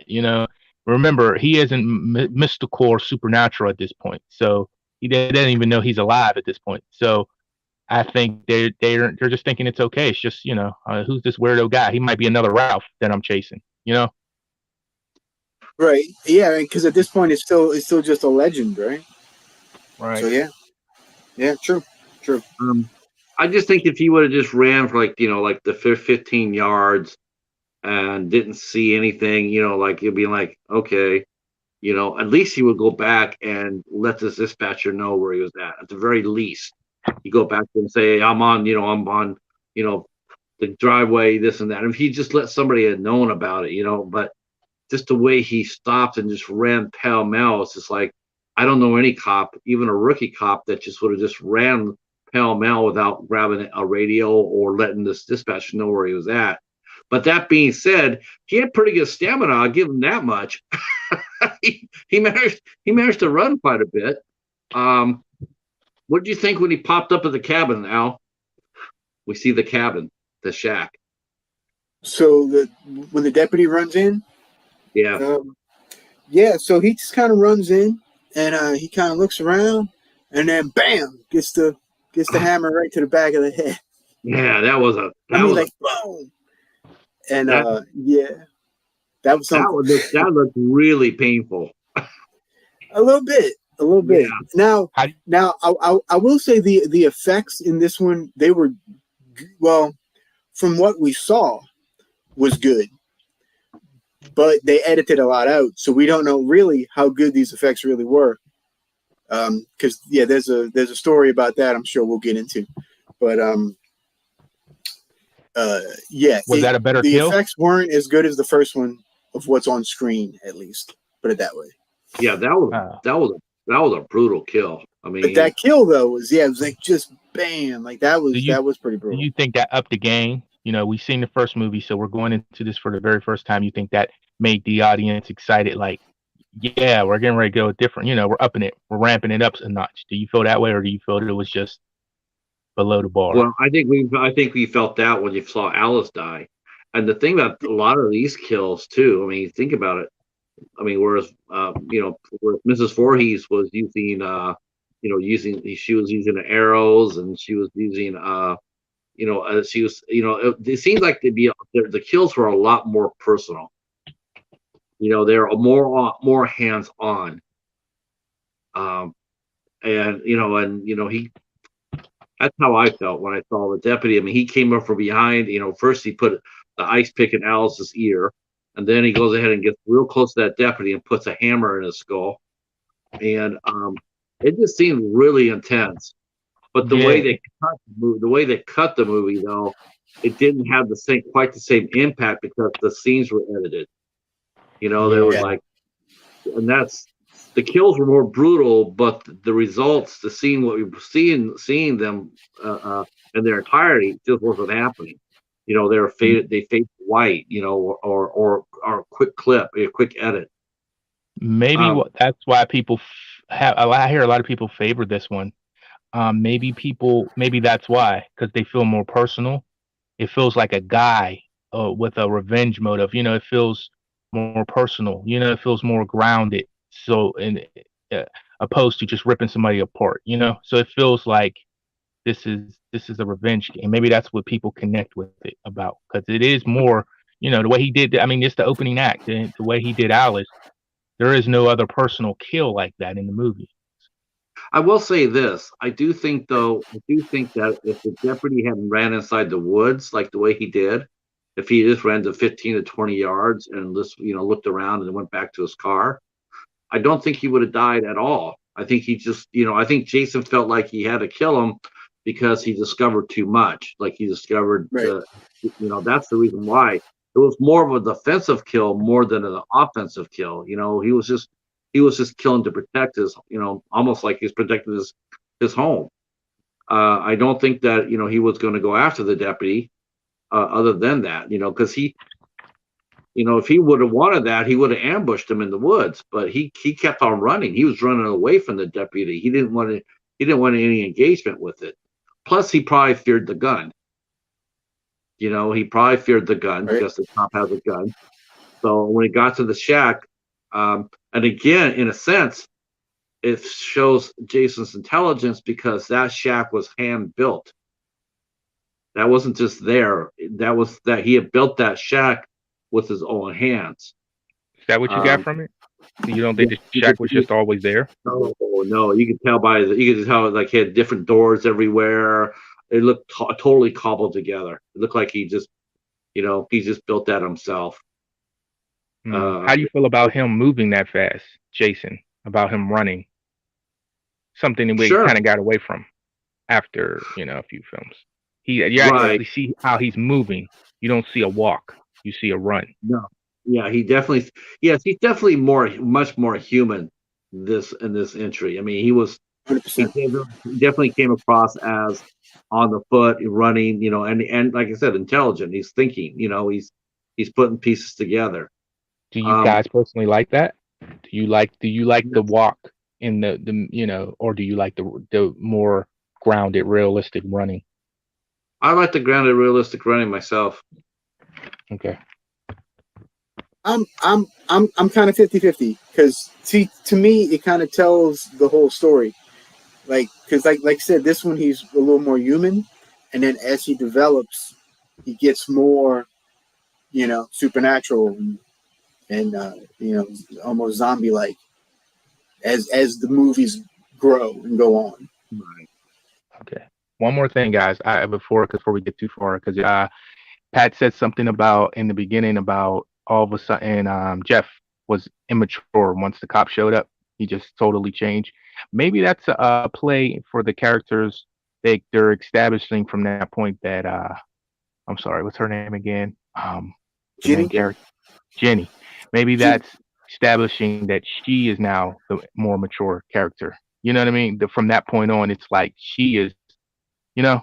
Remember, he isn't mystical or supernatural at this point, so they doesn't even know he's alive at this point. So I think they're just thinking it's okay. It's just who's this weirdo guy? He might be another Ralph that I'm chasing. right? Yeah, because at this point, it's still just a legend, right? So Right. yeah, true, true. I just think if he would have just ran for like the 15 yards and didn't see anything, like you'd be like, okay, at least he would go back and let this dispatcher know where he was at the very least. You go back and say, I'm on, you know, the driveway, this and that. And if he just let somebody had known about it, but just the way he stopped and just ran pell mell, it's just like, I don't know any cop, even a rookie cop, that just would have just ran pell mell without grabbing a radio or letting this dispatcher know where he was at. But that being said, he had pretty good stamina. I'll give him that much. he managed to run quite a bit. What did you think when he popped up at the cabin, Al? We see the cabin, the shack. So when the deputy runs in, Yeah, yeah, so he just kind of runs in and he kind of looks around and then bam gets the hammer right to the back of the head. yeah, that was a I that mean, was a like boom, and that yeah, that was that something. looked really painful. A little bit, a little Yeah, bit. Now, How, I will say the effects in this one, they were, well, from what we saw, was good, but they edited a lot out, so we don't know really how good these effects really were. Because yeah, there's a story about that I'm sure we'll get into, but yeah, was that a better the kill? effects weren't as good as the first one of what's on screen, at least. Put it that way. yeah, that was Uh, that was that was a brutal kill. I But mean, that kill though was, yeah, it was like just bam, like that do was you that was pretty do brutal. you think that upped the game? We've seen the first movie, so we're going into this for the very first time. You think that made the audience excited? Like, yeah, we're getting ready to go different. We're upping it, we're ramping it up a notch. Do you feel that way, or do you feel that it was just below the bar? well, I think we felt that when you saw Alice die, and the thing about a lot of these kills too. I mean, think about it. I mean, whereas Mrs. Voorhees was using, she was using arrows and she was using, she was, it seems like the kills were a lot more personal. They're more hands on. Um, he. That's how I felt when I saw the deputy. I mean, he came up from behind. First he put the ice pick in Alice's ear, and then he goes ahead and gets real close to that deputy and puts a hammer in his skull. And it just seemed really intense. But the way Yeah, they cut the movie, though, it didn't have quite the same impact because the scenes were edited. There was Yeah, yeah. like, and that's the kills were more brutal, but the results, what we were seeing them in their entirety, just wasn't happening. They were faded. They faded white. Or quick clip, a quick edit. Maybe Um, that's why people have. I hear a lot of people favor this one. Maybe that's why, because they feel more personal. It feels like a guy with a revenge motive. It feels more personal. It feels more grounded. So, uh, opposed to just ripping somebody apart. So it feels like this is a revenge game. Maybe that's what people connect with it about, because it is more. The way he did. I mean, it's the opening act. The way he did Alice. There is no other personal kill like that in the movie. I will say this. I do think, though, that if the deputy hadn't ran inside the woods like the way he did, if he just ran to 15 to 20 yards and just, looked around and went back to his car, I don't think he would have died at all. I think I think Jason felt like he had to kill him because he discovered too much. Like he discovered right. that's the reason why. It was more of a defensive kill more than an offensive kill. He was just killing to protect his, almost like he's protecting his home. I don't think that he was going to go after the deputy. Other than that, because if he would have wanted that, he would have ambushed him in the woods. But he kept on running. He was running away from the deputy. He didn't want to. He didn't want any engagement with it. Plus, he probably feared the gun. He probably feared the gun Right. because the cop has a gun. So when he got to the shack, and again, in a sense, it shows Jason's intelligence because that shack was hand built. That wasn't just there. That was that he had built that shack with his own hands. Is that what you got from it? You don't think the shack was just always there? No. You could tell you could tell like he had different doors everywhere. It looked totally cobbled together. It looked like he just built that himself. How do you feel about him moving that fast, Jason? About him running? Something that we kind of got away from after a few films. You actually see how he's moving. You don't see a walk. You see a run. No. Yeah, he's definitely much more human in this entry. I mean, he 100%. definitely came across as on the foot, running, and like I said, intelligent. He's thinking, he's putting pieces together. Do you guys personally like that? Do you like the walk in the or do you like the more grounded, realistic running? I like the grounded, realistic running myself. Okay. I'm kind of 50-50 because see, to me it kind of tells the whole story. Because like I said, this one he's a little more human, and then as he develops, he gets more, supernatural and almost zombie-like as the movies grow and go on. Right. Okay. One more thing, guys. Before we get too far, because Pat said something about in the beginning about all of a sudden Jeff was immature once the cop showed up. He just totally changed. Maybe that's a play for the characters they're establishing from that point that I'm sorry, what's her name again? Jenny. Jenny. Maybe that's establishing that she is now the more mature character. You know what I mean? From that point on, it's like she is, Yeah,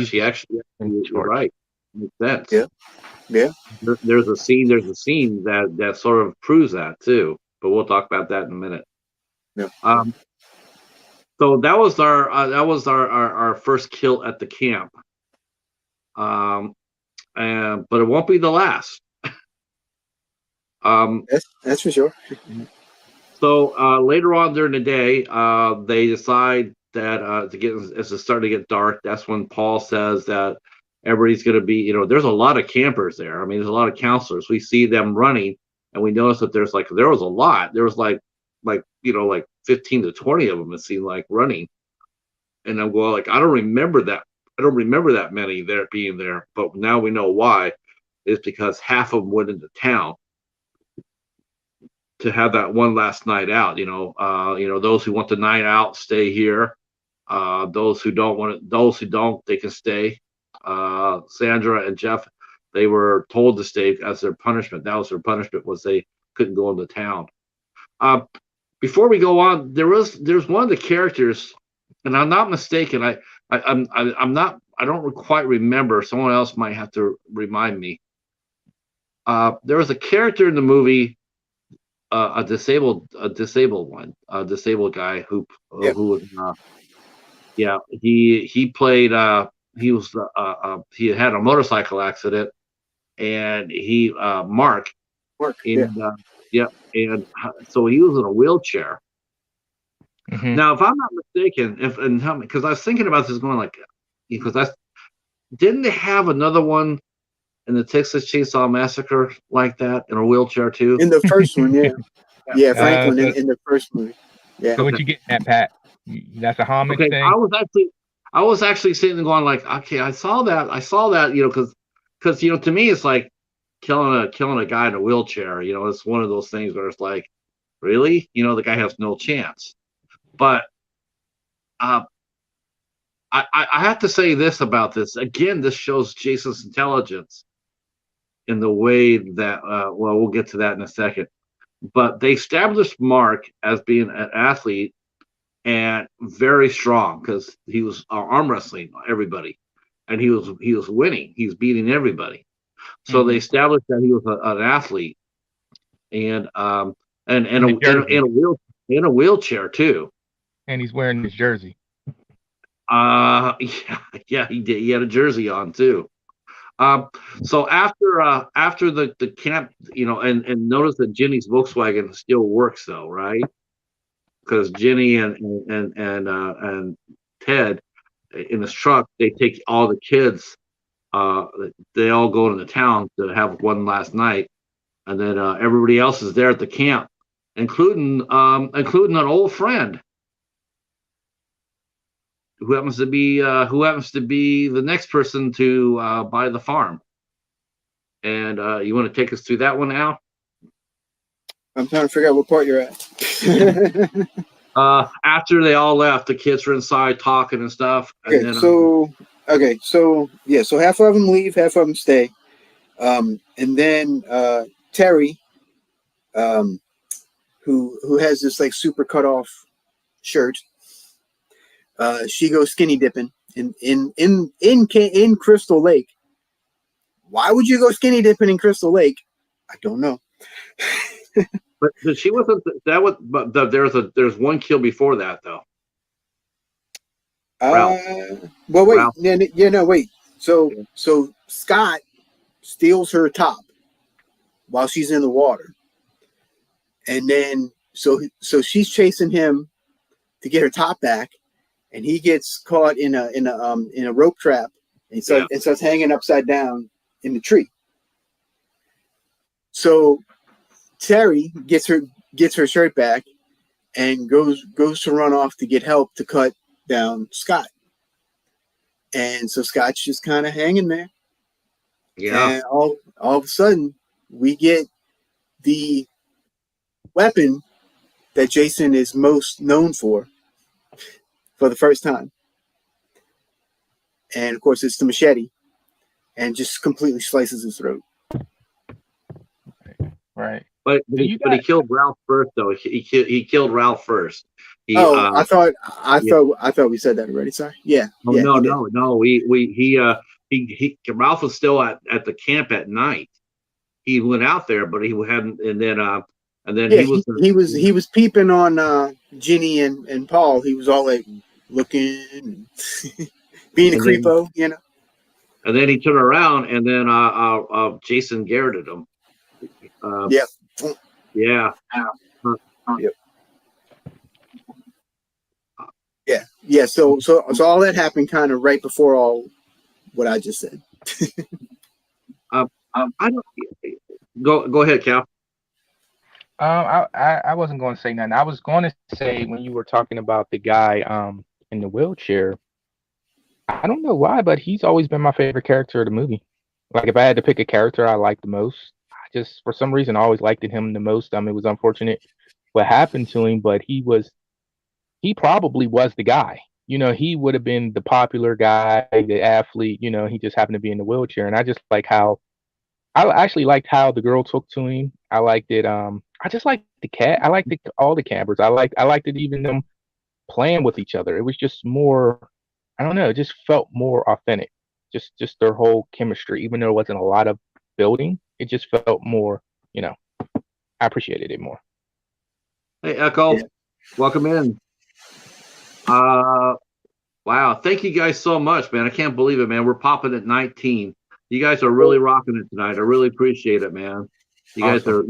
she actually. You're right. Makes sense. Yeah. There's a scene that sort of proves that too, but we'll talk about that in a minute. Yeah. So that was our first kill at the camp. But it won't be the last. That's for sure. So later on during the day, they decide that as it's starting to get dark, that's when Paul says that everybody's going to be, there's a lot of campers there. I mean, there's a lot of counselors. We see them running, and we notice that there was a lot. There was like 15 to 20 of them. It seemed like running, and I'm going I don't remember that. I don't remember that many there being there, but now we know why. It's because half of them went into town to have that one last night out. Those who want the night out stay here. Those who don't, they can stay. Sandra and Jeff, they were told to stay as their punishment. That was their punishment, was they couldn't go into town. Before we go on, there's one of the characters, and I'm not mistaken. I'm not. I don't quite remember. Someone else might have to remind me. There was a character in the movie, a disabled guy who was he played he had a motorcycle accident, and he Mark and so he was in a wheelchair. Mm-hmm. Now, if I'm not mistaken, because I was thinking about this, going because didn't they have another one in the Texas Chainsaw Massacre like that in a wheelchair too? In the first one, yeah, Franklin in the first movie. Yeah. So what you get at, Pat? That's a homage thing. I was actually sitting and going okay, I saw that, because to me it's like killing a guy in a wheelchair. It's one of those things where it's like, really, the guy has no chance. But I have to say this about this again. This shows Jason's intelligence in the way that we'll get to that in a second. But they established Mark as being an athlete and very strong, because he was arm wrestling everybody, and he was winning. He was beating everybody. So they established that he was an athlete, and In the jersey. in a wheelchair too. And he's wearing his jersey. Yeah, he did. He had a jersey on too. So after the camp, and notice that Jenny's Volkswagen still works though, right? Because Jenny and Ted in his truck, they take all the kids. They all go into the town to have one last night, and then everybody else is there at the camp, including an old friend who happens to be the next person to buy the farm. And you want to take us through that one, Al? I'm trying to figure out what part you're at. After they all left, the kids were inside talking and stuff. And then, so half of them leave, half of them stay. And then Terry, who has this like super cut off shirt, she goes skinny dipping in Crystal Lake. Why would you go skinny dipping in Crystal Lake? I don't know. But she wasn't that. But there's one kill before that though. Well, wait, Ralph. Wait. So Scott steals her top while she's in the water, and then so she's chasing him to get her top back, and he gets caught in a rope trap, and starts hanging upside down in the tree. So Terry gets her shirt back and goes to run off to get help to cut down Scott. And so Scott's just kind of hanging there. Yeah. And all of a sudden we get the weapon that Jason is most known for the first time. And of course it's the machete, and just completely slices his throat. Right. But he killed Ralph first, though. He killed Ralph first. I thought we said that already. Sorry. Yeah. Oh, yeah no. Ralph was still at the camp at night. He went out there, but he hadn't. And then he was peeping on Ginny and Paul. He was all like looking, being a creepo, And then he turned around, and then Jason garroted him. Yep. Yeah. Yep. Yeah. So all that happened kind of right before all what I just said. I don't. Go ahead, Cal. I wasn't going to say nothing. I was going to say when you were talking about the guy in the wheelchair, I don't know why, but he's always been my favorite character of the movie. Like if I had to pick a character I liked the most, I just for some reason always liked him the most. It was unfortunate what happened to him, but he probably was the guy. He would have been the popular guy, the athlete. He just happened to be in the wheelchair, and I just like how I actually liked how the girl took to him. I liked it. I just liked the cat. I liked all the campers. I liked it even them playing with each other. It was just more. I don't know. It just felt more authentic. Just their whole chemistry, even though it wasn't a lot of building, it just felt more. I appreciated it more. Hey, Echo, welcome in. Wow, thank you guys so much, man. I can't believe it, man. We're popping at 19. You guys are really rocking it tonight. I really appreciate it, man. You guys are.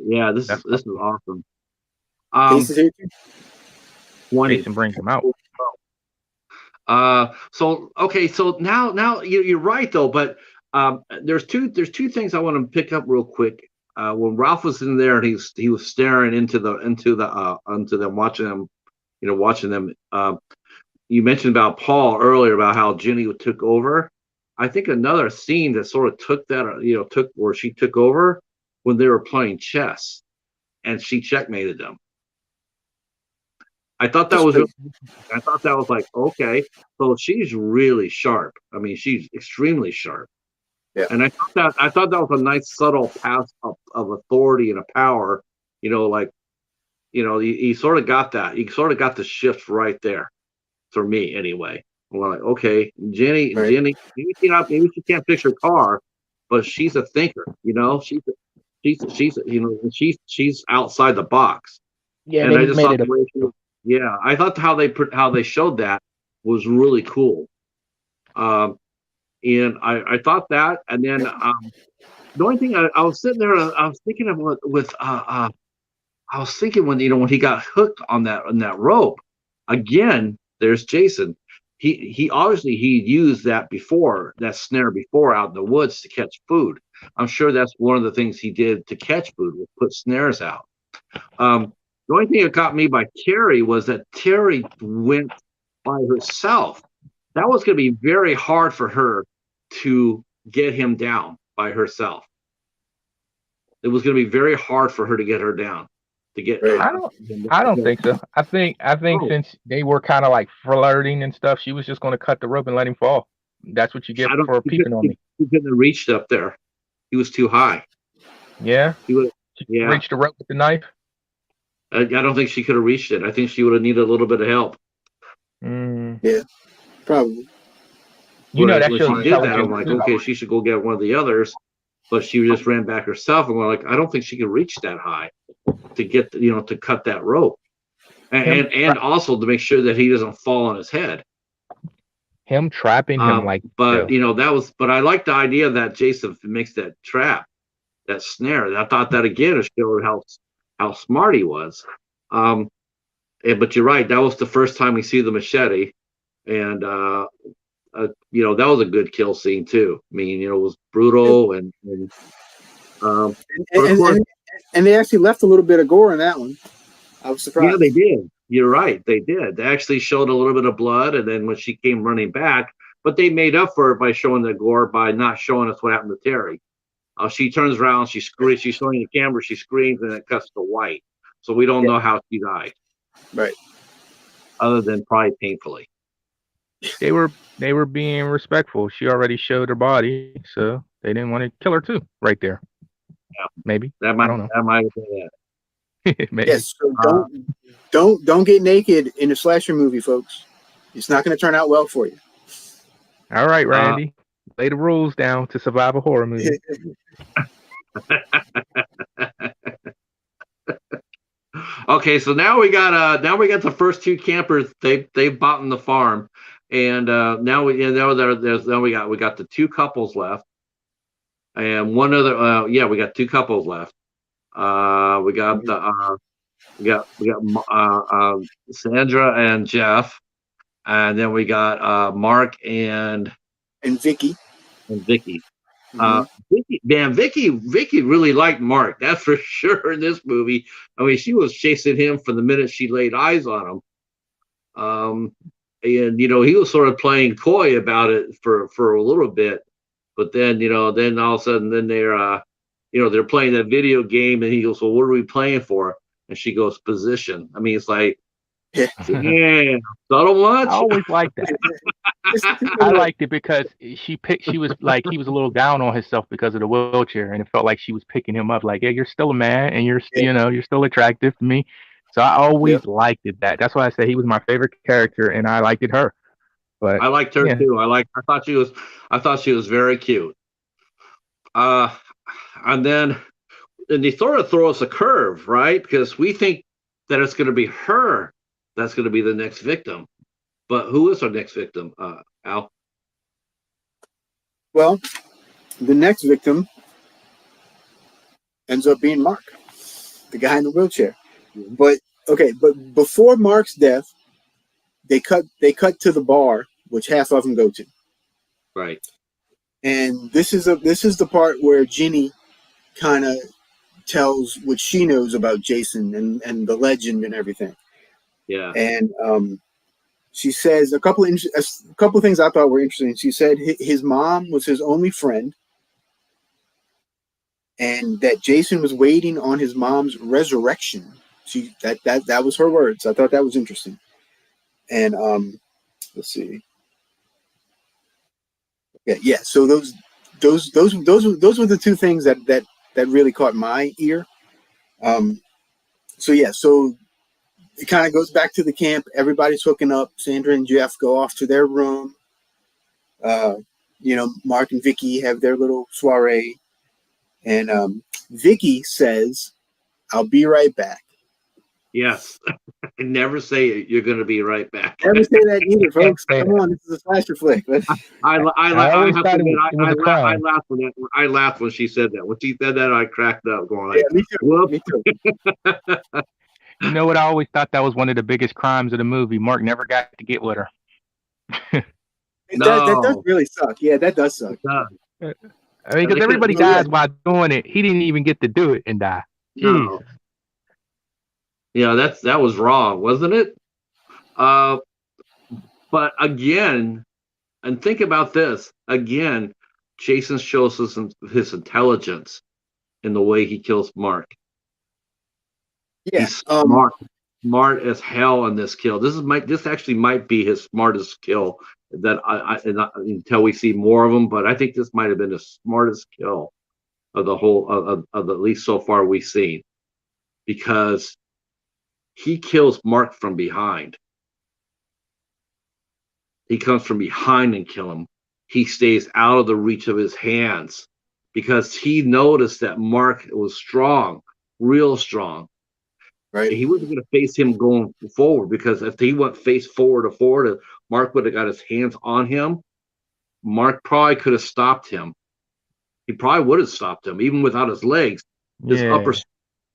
Yeah, this is awesome. 20 Jason brings them out. So now you're right though, but there's two things I want to pick up real quick. When Ralph was in there and he was staring into them, watching them. You mentioned about Paul earlier about how Jenny took over. I think another scene that sort of took where she took over when they were playing chess, and she checkmated them. I thought that was like, okay, so she's really sharp. She's extremely sharp. Yeah. And I thought that was a nice subtle pass of authority and a power. You sort of got that. You sort of got the shift right there, for me anyway. We're like, okay, Jenny, maybe she can't fix her car, but she's a thinker. She's outside the box. Yeah, And they I just made thought it the way I thought how they showed that was really cool. And I thought that, and then the only thing I was sitting there, I was thinking of I was thinking when he got hooked on that rope again. There's Jason. He obviously he used that snare before out in the woods to catch food. I'm sure that's one of the things he did to catch food was put snares out. The only thing that got me by Terry was that Terry went by herself. That was going to be very hard for her to get him down by herself. It was going to be very hard for her to get her down. To get. Right. I don't think so. I think since they were kind of like flirting and stuff, she was just going to cut the rope and let him fall. That's what you get for peeping on me. He couldn't have reached up there. He was too high. Yeah. He would. Yeah. Reached the rope with the knife. I don't think she could have reached it. I think she would have needed a little bit of help. Yeah, probably. That when shows she did that, I'm like, okay, she should go get one of the others. But she just ran back herself, and we're like, I don't think she could reach that high to get, to cut that rope, and also to make sure that he doesn't fall on his head. Him trapping him but but I like the idea that Jason makes that trap, that snare. I thought that again showed how smart he was. But you're right, that was the first time we see the machete, and that was a good kill scene too. I mean, it was brutal and they actually left a little bit of gore in that one. I was surprised. Yeah, they did. You're right, they did. They actually showed a little bit of blood, and then when she came running back, but they made up for it by showing the gore by not showing us what happened to Terry. She turns around, she screams, she's showing the camera, she screams, and it cuts to white. So we don't know how she died. Right. Other than probably painfully. They were being respectful. She already showed her body, so they didn't want to kill her too, right there. Yeah. Maybe. That might have been that. Maybe. Yes, so don't get naked in a slasher movie, folks. It's not going to turn out well for you. All right, Randy. Lay the rules down to survive a horror movie. Okay, so now we got the first two campers. They've bought in the farm, and now we got the two couples left, and one other. We got two couples left. We got Sandra and Jeff, and then we got Mark and Vicky. Vicky really liked Mark. That's for sure in this movie. I mean, she was chasing him from the minute she laid eyes on him. And he was sort of playing coy about it for a little bit, but then then all of a sudden, then they're playing that video game, and he goes, "Well, what are we playing for?" And she goes, "Position." I mean, it's like, yeah, subtle much. I always liked that. I liked it because he was like, he was a little down on himself because of the wheelchair, and it felt like she was picking him up, like, yeah, you're still a man, and you're still attractive to me. So I always liked it. That's why I say he was my favorite character, and I liked her. But I liked her too. I thought she was very cute. And they sort of throw us a curve, right? Because we think that it's going to be her that's going to be the next victim. But who is our next victim, Al? Well, the next victim ends up being Mark, the guy in the wheelchair. Mm-hmm. But before Mark's death, they cut to the bar, which half of them go to. Right. And this is the part where Ginny kind of tells what she knows about Jason and the legend and everything. Yeah. And she says a couple of things I thought were interesting. She said his mom was his only friend, and that Jason was waiting on his mom's resurrection. That was her words. I thought that was interesting. And let's see. Yeah. So those were the two things that really caught my ear. So it kind of goes back to the camp. Everybody's hooking up. Sandra and Jeff go off to their room. Mark and Vicky have their little soiree, and Vicky says, "I'll be right back." Yes. Never say you're going to be right back. Never say that either, folks. say Come that. on, this is a slasher flick. I I always have to thought admit, it was a I crime. laughed when that. I laughed when she said that. When she said that, I cracked up, going like, Yeah, me too. "Whoop!" Me too. You know what? I always thought that was one of the biggest crimes of the movie. Mark never got to get with her. That does No, really suck. Yeah, that does suck. I mean, They because could- everybody Oh, yeah. dies while doing it. He didn't even get to do it and die. Jeez. no. Yeah, that was wrong, wasn't it? But again, and think about this again. Jason shows us his intelligence in the way he kills Mark. Yeah. He's smart as hell in this kill. This actually might be his smartest kill that until we see more of him. But I think this might have been the smartest kill of the whole of at least so far we've seen, because he kills Mark from behind. He comes from behind and kill him. He stays out of the reach of his hands because he noticed that Mark was strong, real strong. Right. He wasn't going to face him going forward, because if he went face forward, Mark would have got his hands on him. Mark probably could have stopped him. He probably would have stopped him, even without his legs. His upper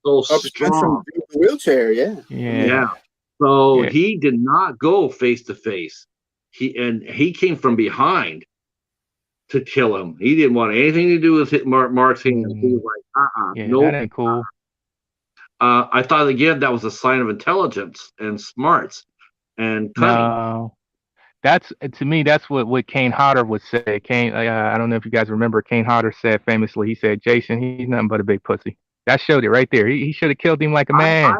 so strong. From the wheelchair, yeah. Yeah. So Yeah. he did not go face to face. He came from behind to kill him. He didn't want anything to do with Mark's hands. He was like, Yeah, nope. that ain't cool. I thought again that was a sign of intelligence and smarts and cunning. No. That's, to me, that's what Kane Hodder would say. I don't know if you guys remember, Kane Hodder said famously, he said, Jason, he's nothing but a big pussy. That showed it right there. He should have killed him like a man.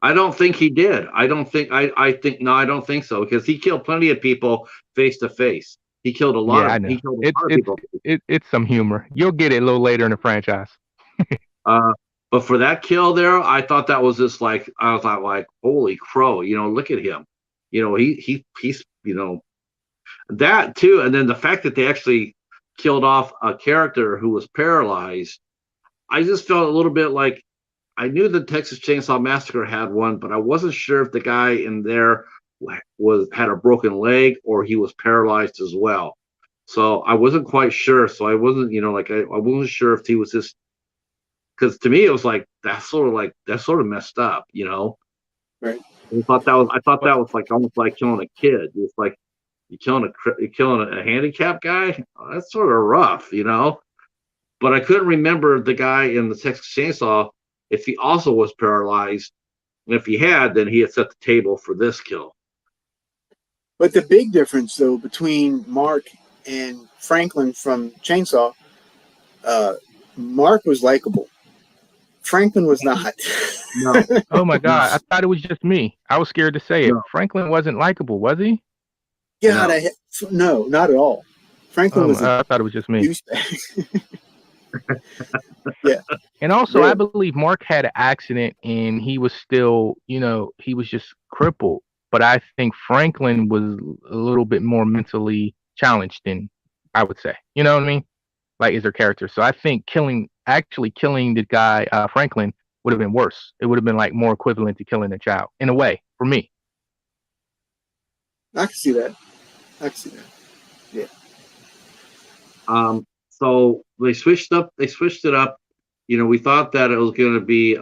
I don't think he did. I don't think so, because he killed plenty of people face to face. He killed a lot of people. It's some humor. You'll get it a little later in the franchise. But for that kill there, I thought that was just like, I thought like, holy crow, look at him. He's that too. And then the fact that they actually killed off a character who was paralyzed, I just felt a little bit like, I knew the Texas Chainsaw Massacre had one, but I wasn't sure if the guy in there had a broken leg or he was paralyzed as well. So I wasn't quite sure. So I wasn't, I wasn't sure if he was just, because to me it was like that's sort of messed up, Right. I thought that was like almost like killing a kid. It's like you're killing a handicapped guy. That's sort of rough, But I couldn't remember the guy in the Texas Chainsaw if he also was paralyzed. And if he had, then he had set the table for this kill. But the big difference, though, between Mark and Franklin from Chainsaw, Mark was likable. Franklin was not. No. Oh my God. I thought it was just me. I was scared to say it. No. Franklin wasn't likable, was he? God, no, not at all. Franklin was I thought it was just me. Yeah. And also, I believe Mark had an accident and he was still, he was just crippled. But I think Franklin was a little bit more mentally challenged than I would say. You know what I mean? Like, is their character. So I think actually killing the guy, Franklin, would have been worse. It would have been like more equivalent to killing a child, in a way, for me. I can see that. Yeah. So they switched it up. We thought that it was going to be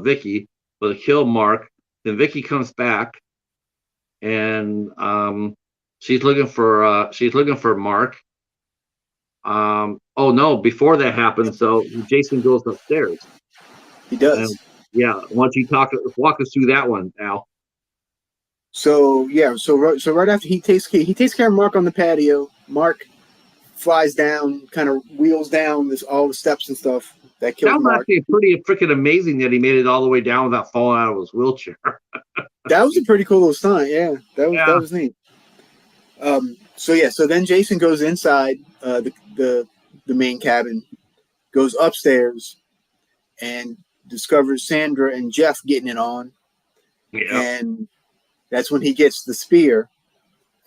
Vicky, but they killed Mark. Then Vicky comes back, and she's looking for Mark. Oh no! Before that happens, so Jason goes upstairs. He does. And, yeah. Why don't you walk us through that one, Al? So yeah, so right after he takes care of Mark on the patio, Mark flies down, kind of wheels down all the steps and stuff that kills Mark. Actually pretty freaking amazing that he made it all the way down without falling out of his wheelchair. That was a pretty cool little stunt. Yeah, that was neat. So then Jason goes inside the main cabin, goes upstairs, and discovers Sandra and Jeff getting it on. Yeah. And that's when he gets the spear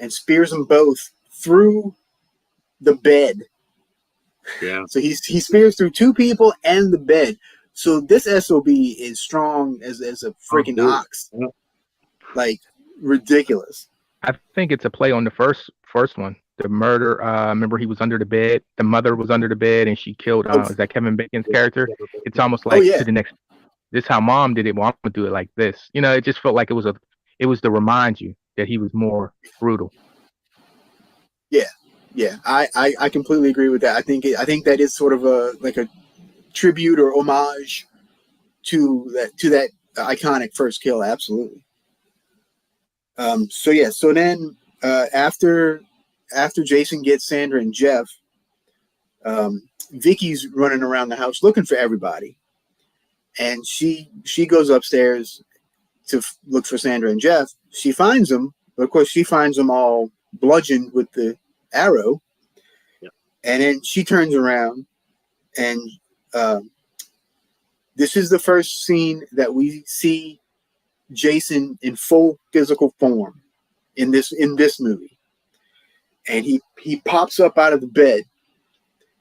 and spears them both through the bed. Yeah. So he spears through 2 people and the bed. So this SOB is strong as a freaking ox. Yeah. Like, ridiculous. I think it's a play on the first one. The murder. Remember, he was under the bed. The mother was under the bed, and she killed. Is that Kevin Bacon's character? It's almost like to the next. This is how Mom did it. Well, I'm gonna do it like this. It just felt like it was to remind you that he was more brutal. Yeah. I completely agree with that. I think that is sort of a tribute or homage to that iconic first kill. Absolutely. So then after Jason gets Sandra and Jeff, Vicky's running around the house looking for everybody, and she goes upstairs to look for Sandra and Jeff. She finds them, but of course she finds them all bludgeoned with the arrow. Yeah. And then she turns around, and this is the first scene that we see Jason in full physical form in this movie. And he pops up out of the bed,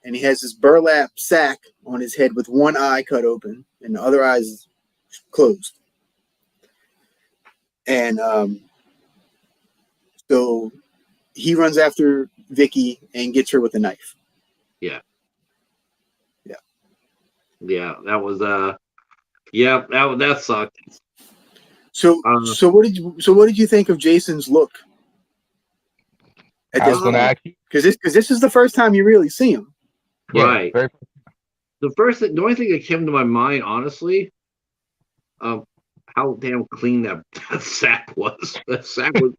and he has this burlap sack on his head with one eye cut open and the other eye is closed. And so he runs after Vicky and gets her with a knife. Yeah. Yeah. Yeah, that was that sucked. So what did you think of Jason's look? I was going to ask you, because this is the first time you really see him. Right. Yeah, the only thing that came to my mind, honestly, how damn clean that sack was. That sack was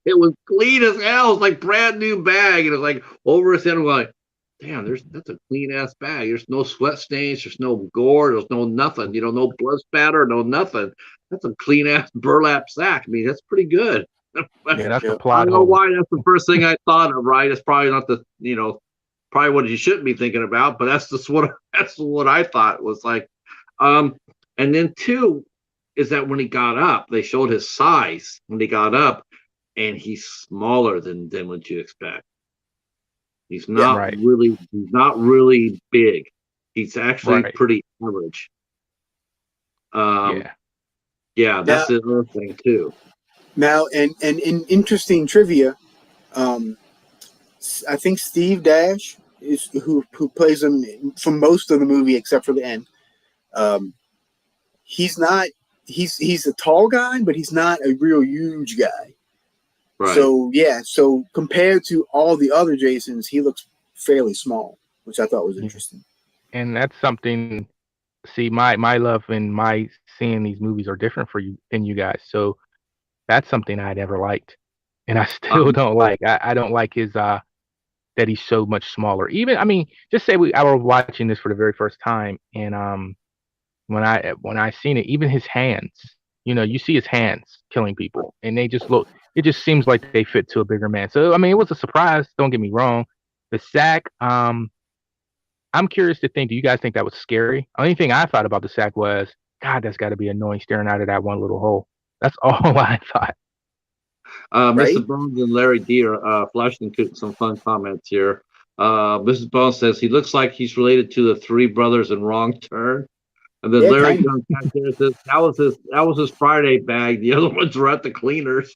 it was clean as hell. It was like brand new bag, and it was like over his head. I'm like, damn, that's a clean ass bag. There's no sweat stains, there's no gore, there's no nothing. No blood spatter, no nothing. That's a clean ass burlap sack. I mean, that's pretty good. Yeah, that's a plot. I don't know why that's the first thing I thought of. Right? It's probably not probably what you shouldn't be thinking about, but that's what I thought was like. And then 2 is that when he got up, they showed his size when he got up, and he's smaller than what you expect. He's not really big. He's actually pretty average. Yeah, that's the other thing too. Now, and in interesting trivia, I think Steve Dash is who plays him for most of the movie except for the end. He's a tall guy, but he's not a real huge guy. Right. So compared to all the other Jasons, he looks fairly small, which I thought was interesting. And that's something. See, my love and my seeing these movies are different for you than you guys. So that's something I never liked, and I still don't like. I don't like his that he's so much smaller. Even just say I was watching this for the very first time, and when I seen it, even his hands, you see his hands killing people, and they just look. It just seems like they fit to a bigger man. So it was a surprise. Don't get me wrong. The sack, I'm curious to think. Do you guys think that was scary? Only thing I thought about the sack was, God, that's got to be annoying staring out of that one little hole. That's all I thought. Mr. Bones and Larry D are flashing some fun comments here. Mrs. Bones says he looks like he's related to the 3 brothers in Wrong Turn. And then Larry comes back there and says that was his Friday bag. The other ones were at the cleaners.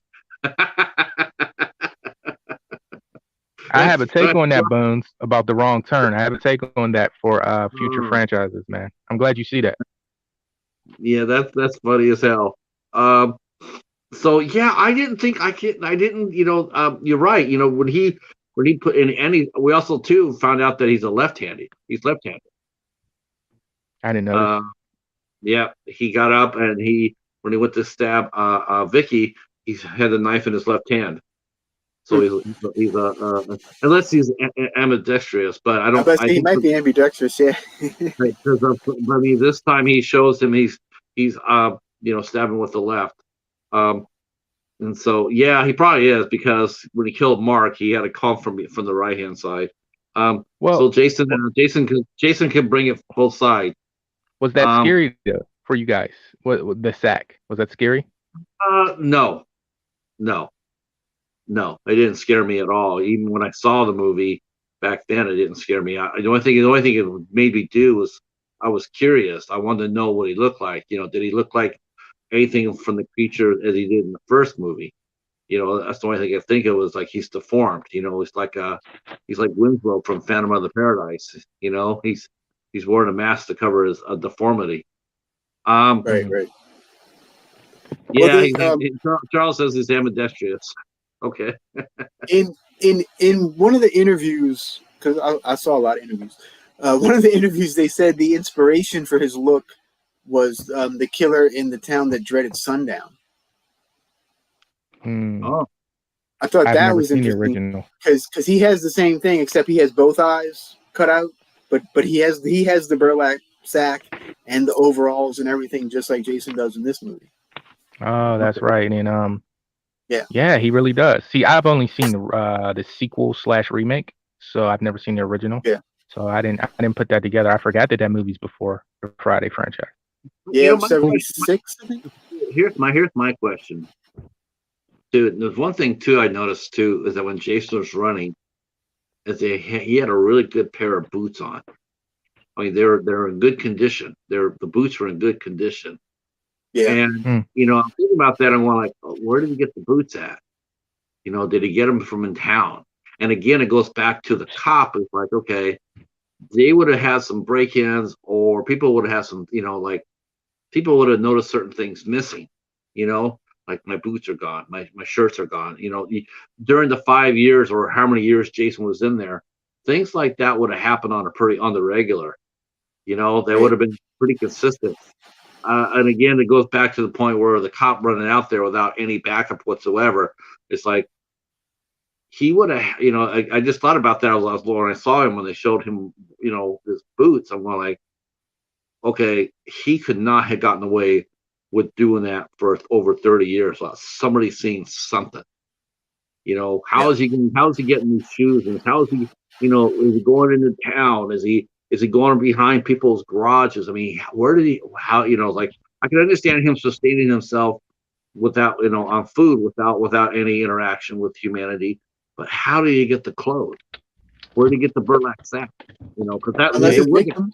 I have a take on that, Bones, about the Wrong Turn. I have a take on that for future franchises, man. I'm glad you see that. Yeah, that's funny as hell. So yeah, I didn't. You're right. When he put in any, we also too found out that he's left-handed. He's left-handed. I didn't know. Yeah, he got up and when he went to stab Vicky, he had the knife in his left hand. So he's unless he's ambidextrous, but I don't. He might be ambidextrous, yeah. Because this time he shows him he's stabbing with the left, and so yeah, he probably is, because when he killed Mark, he had a call from the right hand side. So Jason can bring it both sides. Was that scary though for you guys? What the sack, was that scary? No. No, it didn't scare me at all. Even when I saw the movie back then, it didn't scare me. The only thing it made me do was I was curious. I wanted to know what he looked like. Did he look like anything from the creature as he did in the first movie? That's the only thing I think of was like he's deformed. He's like Winslow from Phantom of the Paradise. He's wearing a mask to cover his deformity. Right, right. Well, Yeah, Charles says he's ambidextrous. Okay. in one of the interviews, because I saw a lot of interviews. One of the interviews, they said the inspiration for his look was the killer in the town that dreaded sundown. Oh, I thought I've that never was seen the interesting original. because he has the same thing, except he has both eyes cut out, but he has the burlap sack and the overalls and everything, just like Jason does in this movie. Oh, that's right. And Yeah, he really does. See, I've only seen the sequel / remake, so I've never seen the original. Yeah. So I didn't put that together. I forgot that movie's before the Friday franchise. yeah, 76. I think. Here's my question. Dude, there's one thing too I noticed too is that when Jason was running, he had a really good pair of boots on. I mean, they're in good condition. The boots were in good condition. Yeah. And I'm thinking about that. I'm going like, where did he get the boots at? Did he get them from in town? And again, it goes back to the cop. It's like, okay, they would have had some break-ins, or people would have had some, like people would have noticed certain things missing. Like my boots are gone, my shirts are gone. During the 5 years or how many years Jason was in there, things like that would have happened on the regular. They would have been pretty consistent. And again, it goes back to the point where the cop running out there without any backup whatsoever. It's like he would have, I just thought about that when I saw him when they showed him, his boots. I'm going like, okay, he could not have gotten away with doing that for over 30 years. Somebody's seen something. How is he getting these shoes? And how is he, is he going into town? Is he going behind people's garages? I mean, where did he, how, like I can understand him sustaining himself without, on food, without any interaction with humanity. But how did he get the clothes? Where did he get the burlap sack? Because it wasn't,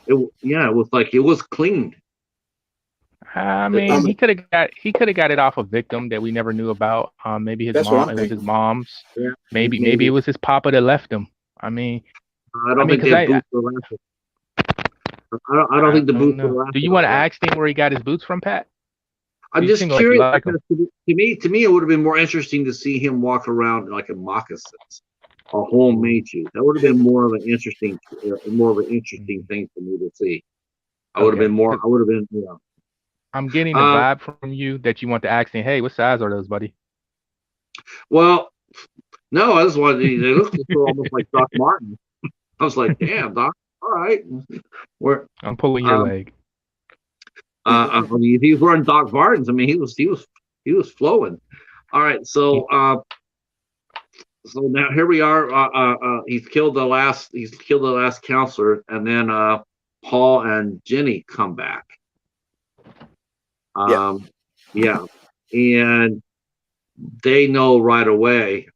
it was like it was cleaned. I mean, he could have got it off a victim that we never knew about. Maybe his mom. It was his mom's. Yeah, maybe it was his papa that left him. I mean, I don't think the boots were lasted. I don't think the boots were lasted. Do you want to ask him where he got his boots from, Pat? I'm just curious because to me, it would have been more interesting to see him walk around like in moccasins or homemade shoes. That would have been more of an interesting thing for me to see. I would have been. I'm getting the vibe from you that you want to ask him, hey, what size are those, buddy? Well, no, I just wanted. They look almost like Doc Martin. I was like, damn, Doc. All right, I'm pulling your leg. I mean, he was wearing Doc Martens. I mean, he was flowing. All right, so now here we are. He's killed the last counselor, and then Paul and Jenny come back. Yeah, and they know right away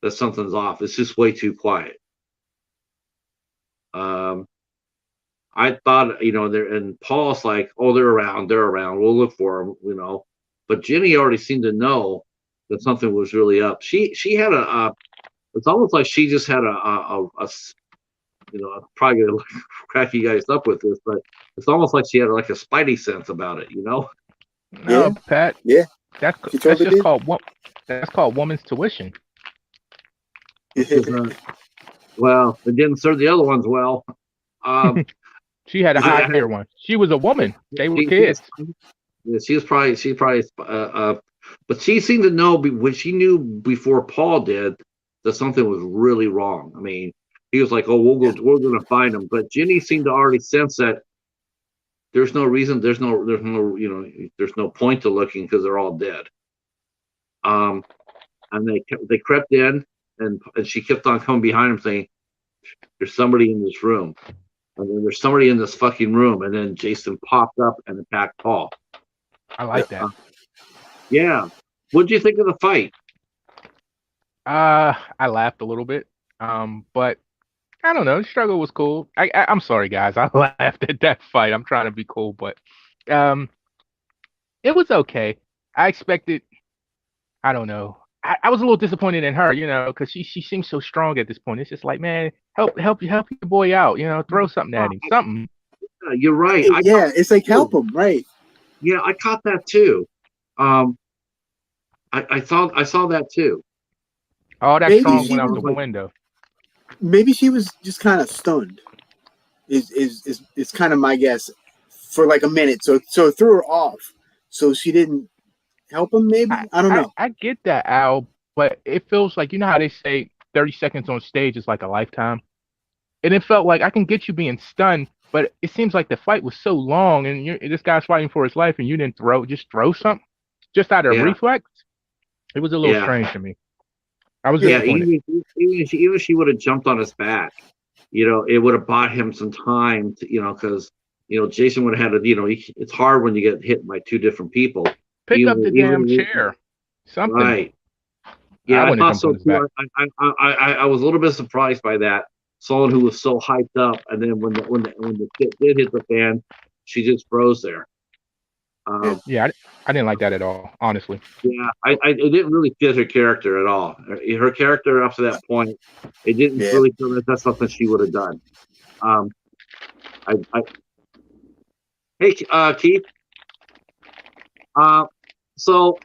that something's off. It's just way too quiet. I thought, and Paul's like, oh, they're around. We'll look for them, But Jenny already seemed to know that something was really up. She had it's almost like she just had I'm probably gonna crack you guys up with this, but it's almost like she had like a spidey sense about it, No, Pat. Yeah. That's just called woman's tuition. Well, it didn't serve the other ones well. She had a higher one. She was a woman. They were kids. Yeah, she probably. But she seemed to know what she knew before Paul did that something was really wrong. I mean, he was like, "Oh, we're going to find him." But Jenny seemed to already sense that there's no reason, there's no point to looking because they're all dead. And they crept in, and she kept on coming behind him saying, "There's somebody in this room." And then there's somebody in this fucking room, and then Jason popped up and attacked Paul. I like that. Yeah. What did you think of the fight? I laughed a little bit. But I don't know. The struggle was cool. I'm sorry, guys. I laughed at that fight. I'm trying to be cool, but um, it was okay. I expected. I don't know. I was a little disappointed in her, because she seems so strong at this point. It's just like, man, help your boy out. Throw something at him. Something. You're right. Yeah, it's like help him, right? Yeah, I caught that too. Um, I saw that too. All that Maybe strong she went out was the window. maybe she was just kind of stunned. Is kind of my guess for like a minute. So it threw her off. So she didn't help him. Maybe I don't know. I get that, Al, but it feels like how they say 30 seconds on stage is like a lifetime. And it felt like I can get you being stunned, but it seems like the fight was so long, and this guy's fighting for his life, and you didn't throw something just out of Yeah. reflex. It was a little Yeah. strange to me. I was Yeah, disappointed. even if she would have jumped on his back, it would have bought him some time to, because Jason would have had to, it's hard when you get hit by two different people. Pick up the damn Even- chair. Something. Right. Yeah, I wouldn't thought have so jumped on his too. I was a little bit surprised by that. Someone who was so hyped up, and then when the shit did hit the fan, she just froze there. Yeah, I didn't like that at all, honestly. Yeah, it didn't really fit her character at all. Her character up to that point, it didn't really feel like that's something she would have done. Hey, Keith. So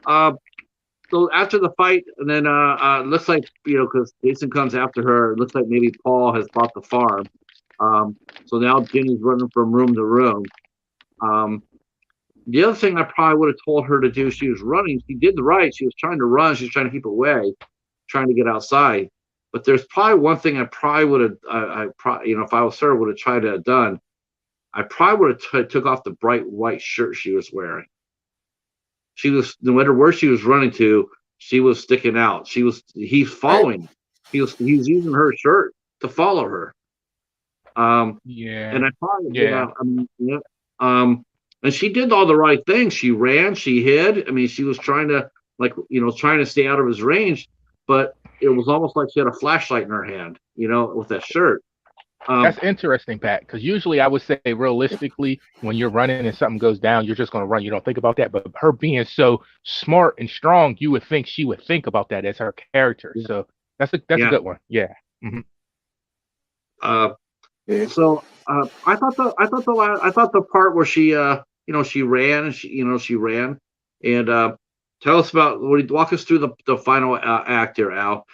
after the fight, and then it looks like because Jason comes after her, it looks like maybe Paul has bought the farm. So now Jenny's running from room to room. The other thing I probably would have told her to do, she was running. She did the right. She was trying to run. She was trying to keep away, trying to get outside. But there's probably one thing I probably would have, if I was her, would have tried to have done. I probably would have took off the bright white shirt she was wearing. She was, no matter where she was running to, she was sticking out. He's following. He's using her shirt to follow her. Yeah. And I probably, and she did all the right things. She ran, she hid. I mean, she was trying to trying to stay out of his range, but it was almost like she had a flashlight in her hand, with that shirt. That's interesting, Pat, because usually I would say realistically, when you're running and something goes down, you're just going to run. You don't think about that. But her being so smart and strong, you would think she would think about that as her character. Yeah. So that's a good one. Yeah. Mm-hmm. So I thought the part where she she ran, she ran, and tell us about, walk us through the final act here, Al.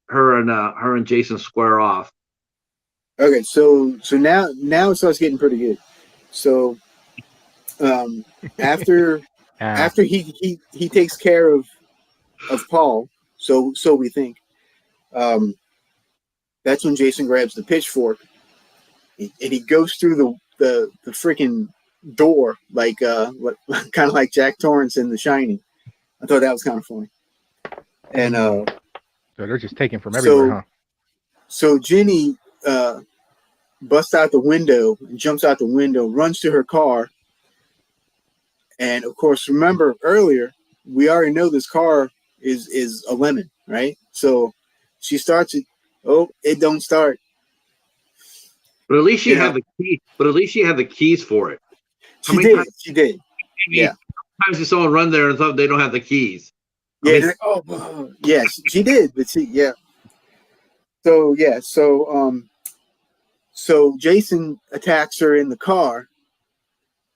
Her and Jason square off. Okay, so now it starts getting pretty good. So after he takes care of Paul, so we think, that's when Jason grabs the pitchfork and he goes through the freaking door, like kind of like Jack Torrance in The Shining. I thought that was kind of funny. And so they're just taking from everywhere, huh? So Jenny busts out the window and jumps out the window, runs to her car. And of course, remember earlier, we already know this car is a lemon, right? So she starts it. Oh, it don't start. But at least she had the key. But at least she had the keys for it. She did. Yeah. Sometimes you saw someone run there and thought they don't have the keys. Yeah. Yes, she did. But So Jason attacks her in the car,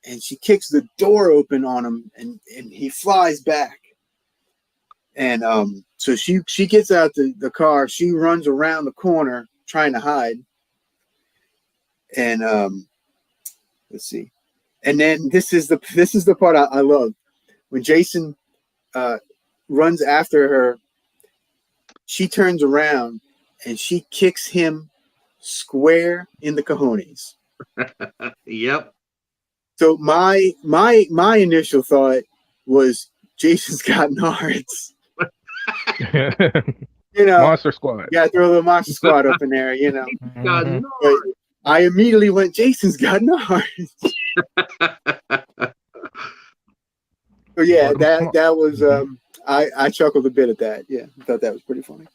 and she kicks the door open on him, and he flies back. And so she gets out the car. She runs around the corner trying to hide. And let's see. And then this is the part I love. When Jason runs after her, she turns around and she kicks him square in the cojones. Yep. So my initial thought was Jason's got nards. Monster Squad. Yeah, throw the Monster Squad up in there, Got But I immediately went, Jason's got nards. So yeah, that was I chuckled a bit at that. Yeah, I thought that was pretty funny.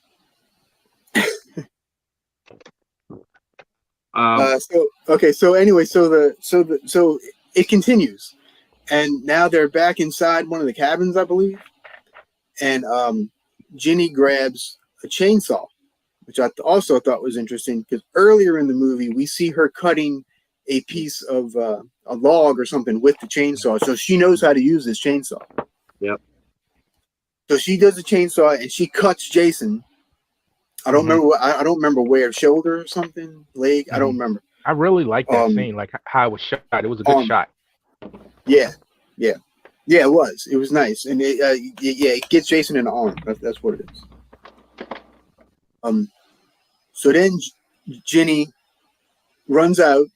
So anyway, so it continues, and now they're back inside one of the cabins, I believe, and Ginny grabs a chainsaw, which I also thought was interesting because earlier in the movie we see her cutting a piece of a log or something with the chainsaw, so she knows how to use this chainsaw. Yep. So she does the chainsaw and she cuts Jason. I don't remember what I don't remember where, shoulder or something, leg. I don't remember. I really like that scene, like how it was shot. It was a good shot. Yeah, it was. It was nice, and it gets Jason in the arm. That's what it is. So then Ginny runs out,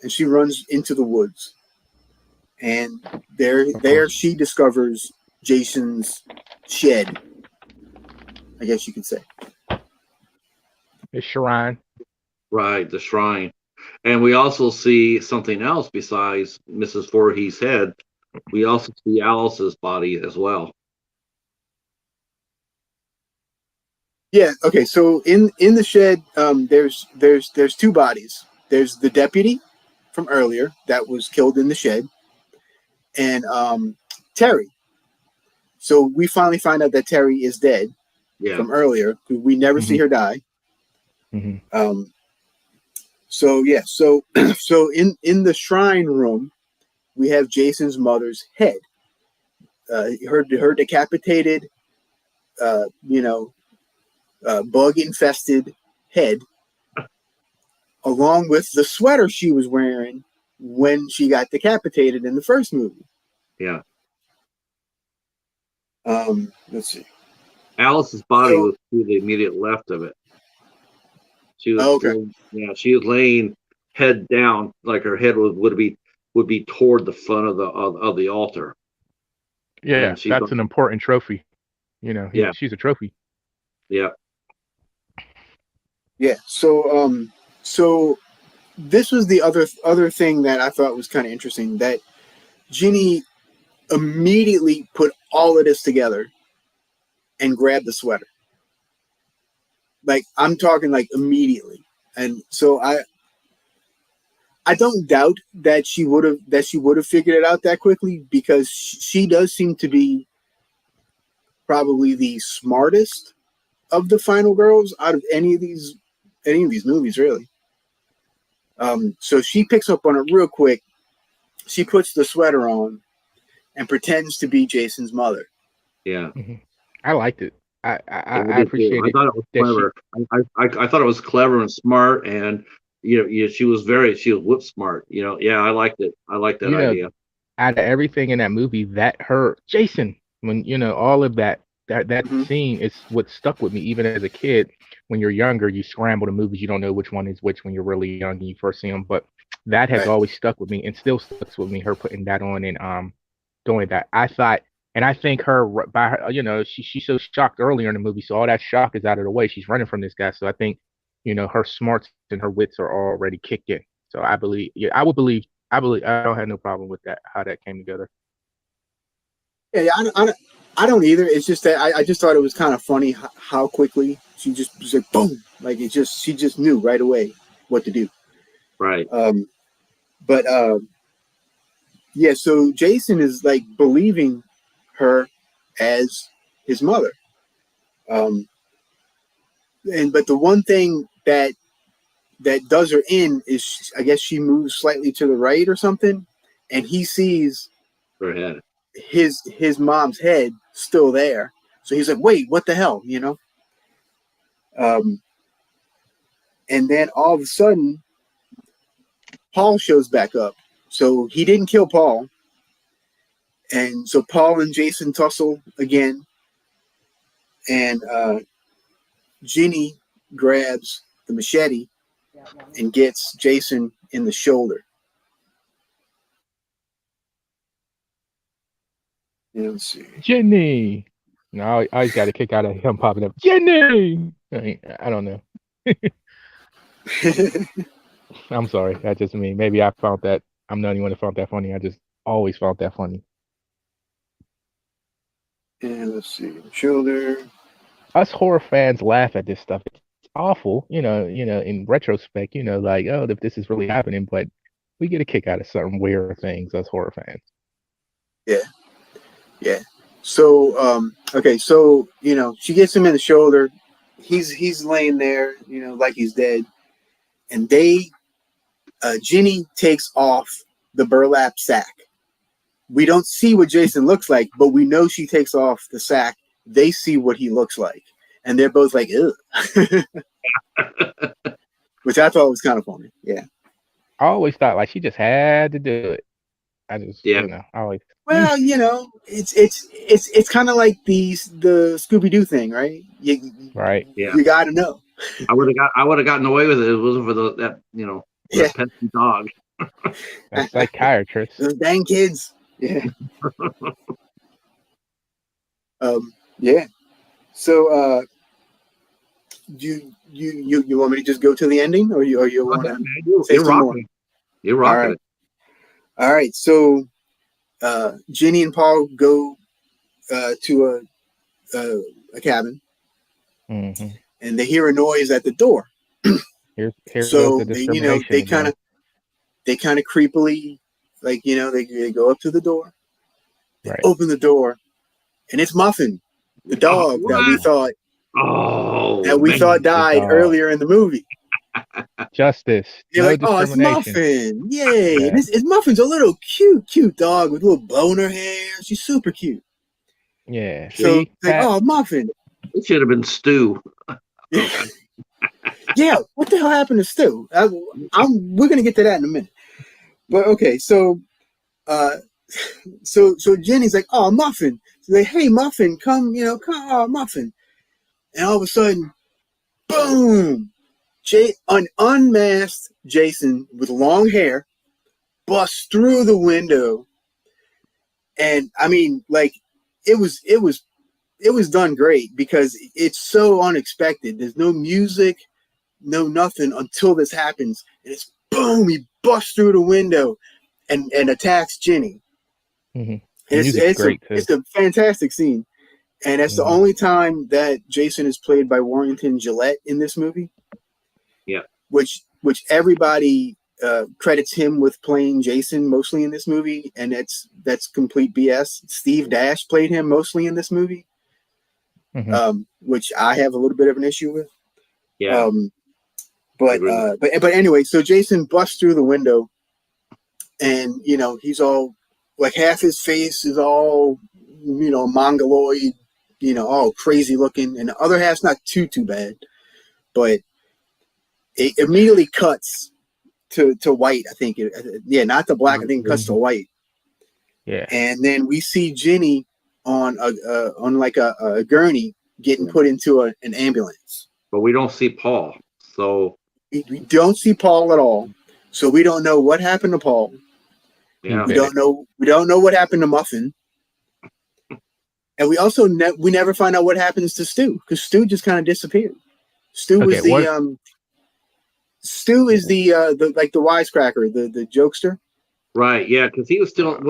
and she runs into the woods, and there she discovers Jason's shed. I guess you could say. The shrine. Right, the shrine. And we also see something else besides Mrs. Voorhees' head. We also see Alice's body as well. Yeah. Okay. So in the shed, there's two bodies. There's the deputy from earlier that was killed in the shed, and Terry. So we finally find out that Terry is dead from earlier. We never see her die. So yeah. So in the shrine room, we have Jason's mother's head. Her decapitated, bug infested head, along with the sweater she was wearing when she got decapitated in the first movie. Yeah. Let's see. Alice's body was to the immediate left of it. She was she was laying head down, like her head would be toward the front of the altar. Yeah, that's an important trophy. She's a trophy. Yeah. Yeah. So this was the other thing that I thought was kind of interesting, that Ginny immediately put all of this together and grabbed the sweater. Like, I'm talking like immediately. And so I don't doubt that she would have figured it out that quickly, because she does seem to be probably the smartest of the final girls out of any of these movies, really. So she picks up on it real quick. She puts the sweater on and pretends to be Jason's mother. Yeah. I liked it. I appreciate it. I thought it was clever. I thought it was clever and smart, and she was whip smart. I liked it. I liked that idea. Out of everything in that movie, that her Jason, when all of that scene is what stuck with me even as a kid. When you're younger, you scramble the movies, you don't know which one is which when you're really young and you first see them. But that has always stuck with me and still sticks with me. Her putting that on and doing that. I thought. And I think her, by her, she's so shocked earlier in the movie, so all that shock is out of the way. She's running from this guy, so I think, her smarts and her wits are already kicked in. So I believe, I don't have no problem with that, how that came together. Yeah, I don't either. It's just that I just thought it was kind of funny how quickly she just was like, boom, like she just knew right away what to do. Right. Yeah. So Jason is like believing her as his mother, but the one thing that does her in is, I guess she moves slightly to the right or something, and he sees her head, his mom's head still there. So he's like, wait, what the hell, and then all of a sudden Paul shows back up. So he didn't kill Paul. And so Paul and Jason tussle again, and Ginny grabs the machete and gets Jason in the shoulder. Let's see. Ginny. No, I always got a kick out of him popping up. Ginny. I don't know. I'm sorry. That's just me. Maybe I found that. I'm the only one that found that funny. I just always found that funny. And let's see, shoulder. Us horror fans laugh at this stuff. It's awful, in retrospect, like, oh, if this is really happening, but we get a kick out of certain weird things as horror fans. Yeah. So, okay, so she gets him in the shoulder. He's laying there, like he's dead, and Ginny takes off the burlap sack. We don't see what Jason looks like, but we know she takes off the sack. They see what he looks like, and they're both like, ugh. Which I thought was kind of funny. Yeah. I always thought like she just had to do it. I just, I always. Well, it's kind of like the Scooby-Doo thing, right? Right. Yeah. You got to know. I would have gotten away with it if it wasn't for that pet dog. That's psychiatrist. Those dang kids. Yeah. Yeah. So, you want me to just go to the ending, or you want to say some more? You're rocking it. All right. So, Ginny and Paul go to a cabin, mm-hmm. and they hear a noise at the door. So they kind of creepily, like they go up to the door, they open the door, and it's Muffin, the dog that we thought died earlier in the movie. Justice. You're like, oh, it's Muffin. Yay. Yeah. It's Muffin's a little cute dog with a little bow in her hair. She's super cute. Yeah. So it's like, oh, Muffin. It should have been Stu. Yeah. What the hell happened to Stu? We're gonna get to that in a minute. But okay, so Jenny's like, oh, Muffin. So like, hey, Muffin, come, oh, Muffin. And all of a sudden, boom! An unmasked Jason with long hair busts through the window, and I mean, like, it was done great because it's so unexpected. There's no music, no nothing until this happens, and it's boom! He busts through the window and attacks Ginny. Mm-hmm. It's a fantastic scene, and that's the only time that Jason is played by Warrington Gillette in this movie. Yeah, which everybody credits him with playing Jason mostly in this movie, and that's complete BS. Steve Dash played him mostly in this movie, which I have a little bit of an issue with. Yeah, but anyway, so Jason busts through the window, and he's all like half his face is all mongoloid, all crazy looking, and the other half's not too bad, but it immediately cuts to white. I think not to black. I think it cuts to white. Yeah, and then we see Ginny on a gurney getting put into an ambulance. But we don't see Paul, so we don't see Paul at all. So we don't know what happened to Paul. Yeah, we don't know what happened to Muffin, and we also we never find out what happens to Stu, because Stu just kind of disappeared. Stu is the wisecracker, the jokester. Right. Yeah, because he was still at the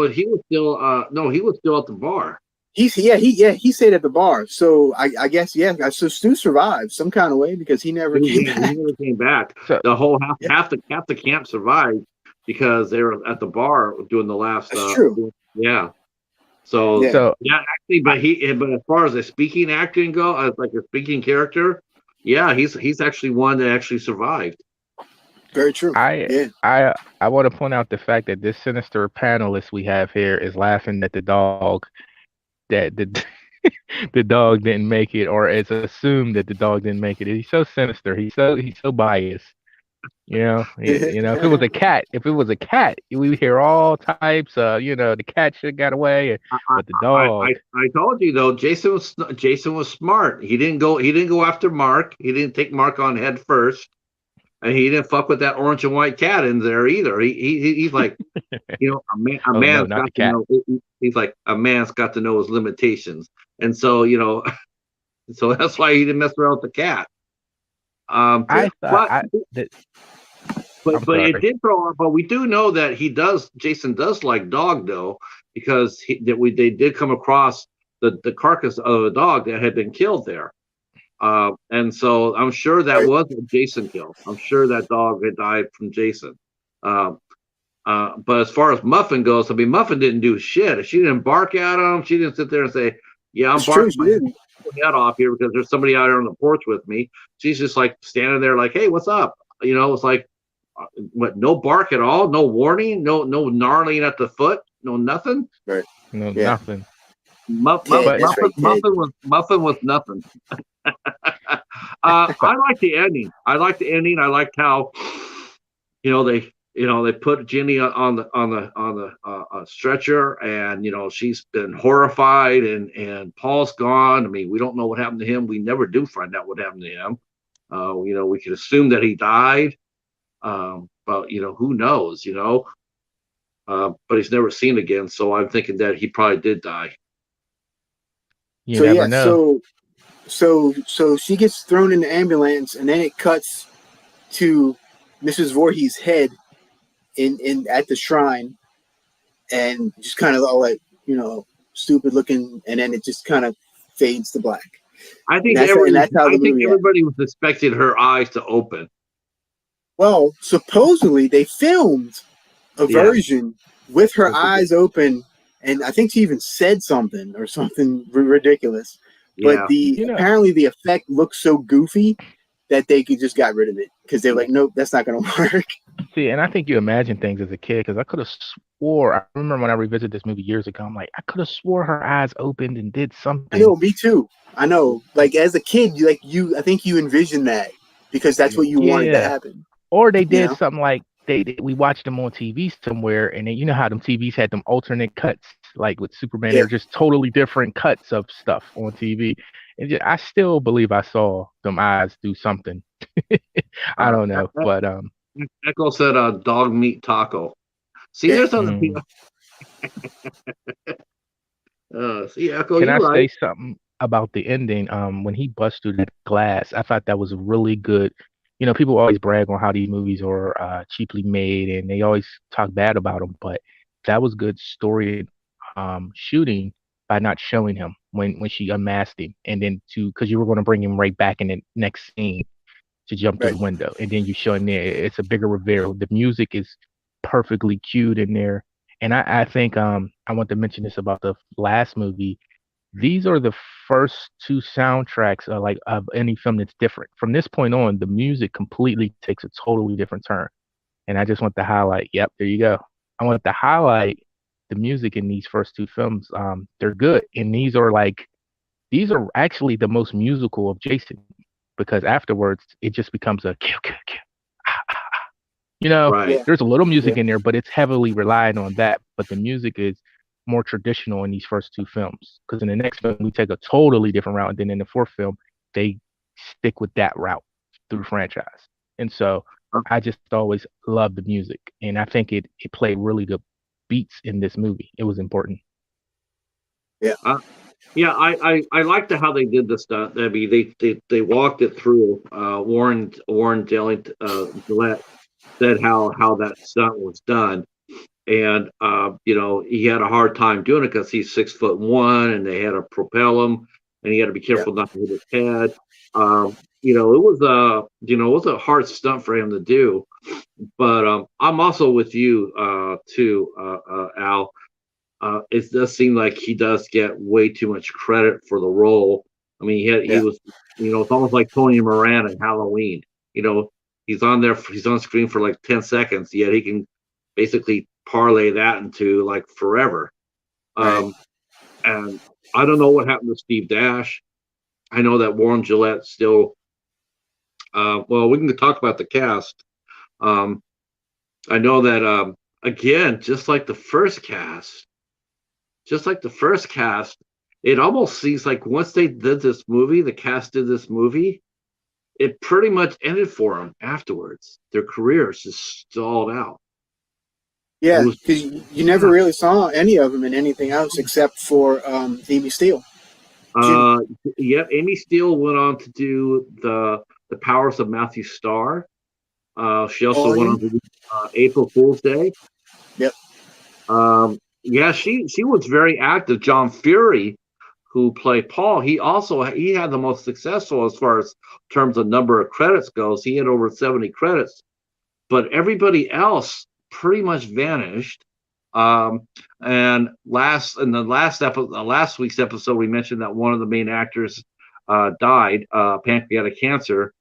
bar. He stayed at the bar. So I guess so Stu survived some kind of way because he never came back. So, the whole half the camp survived because they were at the bar doing the last. That's true. Yeah. So actually, but as far as a speaking acting go, as like a speaking character, yeah, he's actually one that actually survived. Very true. I want to point out the fact that this sinister panelist we have here is laughing at the dog, that the dog didn't make it, or it's assumed that the dog didn't make it. He's so sinister. He's so biased. If it was a cat, we would hear all types. The cat should have got away, but the dog. I told you though, Jason was smart. He didn't go after Mark. He didn't take Mark on head first. And he didn't fuck with that orange and white cat in there either. He's like, a man's got to know. He's like, a man's got to know his limitations, and so so that's why he didn't mess around with the cat. But it did throw. But we do know that Jason does like dog though, because they did come across the carcass of a dog that had been killed there. And so I'm sure that was a Jason kill. I'm sure that dog had died from Jason. But as far as Muffin goes, I mean, Muffin didn't do shit. She didn't bark at him. She didn't sit there and say, "Yeah, I'm barking my head off here because there's somebody out here on the porch with me." She's just like standing there, like, "Hey, what's up?" It's like, what? No bark at all. No warning. No gnarling at the foot. No nothing. Right. No, nothing. Muffin was nothing. I like the ending. I liked how, they put Jenny on the stretcher, and she's been horrified, and Paul's gone. I mean, we don't know what happened to him. We never do find out what happened to him. We could assume that he died, but who knows? But he's never seen again. So I'm thinking that he probably did die. You never know. So she gets thrown in the ambulance, and then it cuts to Mrs. Voorhees' head in at the shrine, and just kind of all like stupid looking, and then it just kind of fades to black. I think everybody was expecting her eyes to open. Well, supposedly they filmed a version with her eyes open, and I think she even said something ridiculous. But apparently the effect looked so goofy that they just got rid of it because they're like, nope, that's not going to work. See, and I think you imagine things as a kid, because I could have swore, I remember when I revisited this movie years ago, I'm like, I could have swore her eyes opened and did something. I know, me too. I know. Like, as a kid, I think you envisioned that because that's what you wanted to happen. Or they did something like, we watched them on TV somewhere, and then how them TVs had them alternate cuts, like with Superman, they're just totally different cuts of stuff on TV. And I still believe I saw them eyes do something. I don't know, but Echo said dog meat taco. See, there's other people. See, Echo, can I say something about the ending? When he busts through that glass, I thought that was really good. People always brag on how these movies are cheaply made, and they always talk bad about them, but that was good story shooting by not showing him when she unmasked him, and then because you were going to bring him right back in the next scene to jump through the window, and then you show him there. It's a bigger reveal. The music is perfectly cued in there, and I think I want to mention this about the last movie. These are the first two soundtracks of any film that's different. From this point on, the music completely takes a totally different turn. And I just want to highlight, yep, there you go. I want to highlight the music in these first two films. They're good. And these are actually the most musical of Jason, because afterwards it just becomes a kill, kill, kill. There's a little music in there, but it's heavily relying on that. But the music is more traditional in these first two films, because in the next film we take a totally different route, and then in the fourth film they stick with that route through the franchise. And so I just always loved the music, and I think it played really good beats in this movie. It was important. I liked how they did the stuff. I mean, they walked it through. Warren Gillette said how that stunt was done. And he had a hard time doing it because he's 6'1", and they had to propel him, and he had to be careful not to hit his head. It was a hard stunt for him to do. But I'm also with you too, Al. It does seem like he does get way too much credit for the role. I mean, he was, it's almost like Tony Moran in Halloween. He's on screen for like 10 seconds, yet he can basically parlay that into like forever. And I don't know what happened to Steve Dash. I know that Warren Gillette still we can talk about the cast. I know that again, just like the first cast, it almost seems like once they did this movie, the cast did this movie, it pretty much ended for them afterwards. Their careers just stalled out. Yeah, because you never really saw any of them in anything else except for Amy Steele. Amy Steele went on to do the Powers of Matthew Starr. She also went on to do April Fool's Day. Yep. She was very active. John Fury, who played Paul, he had the most successful as far as terms of number of credits goes. He had over 70 credits, but everybody else pretty much vanished. And last week's episode, we mentioned that one of the main actors died, pancreatic cancer,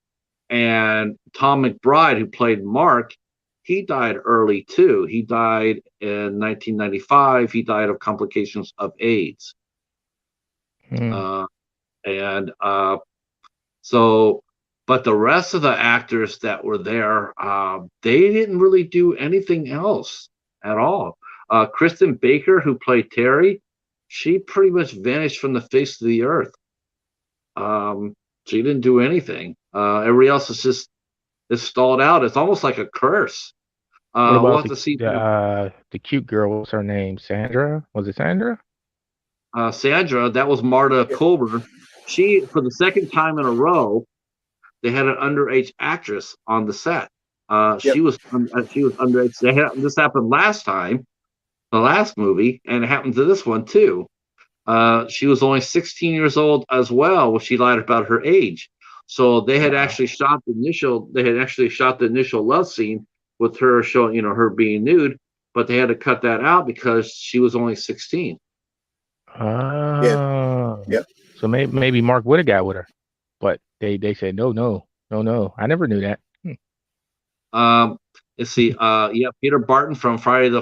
and Tom McBride, who played Mark, he died early too. He died in 1995. He died of complications of AIDS. And so, but the rest of the actors that were there, they didn't really do anything else at all. Kristen Baker, who played Terry, she pretty much vanished from the face of the earth. She didn't do anything. Everybody else is stalled out. It's almost like a curse. What We'll about have to see. the cute girl? What's her name? Sandra? Was it Sandra? Sandra, that was Marta Culber. She, for the second time in a row, they had an underage actress on the set. She was underage. This happened last time, the last movie, and it happened to this one too. She was only 16 years old as well, when she lied about her age. So they had actually shot the initial love scene with her showing, her being nude, but they had to cut that out because she was only 16. So maybe Mark would have got with her, but they said no. I never knew that. Let's see. Peter Barton from Friday the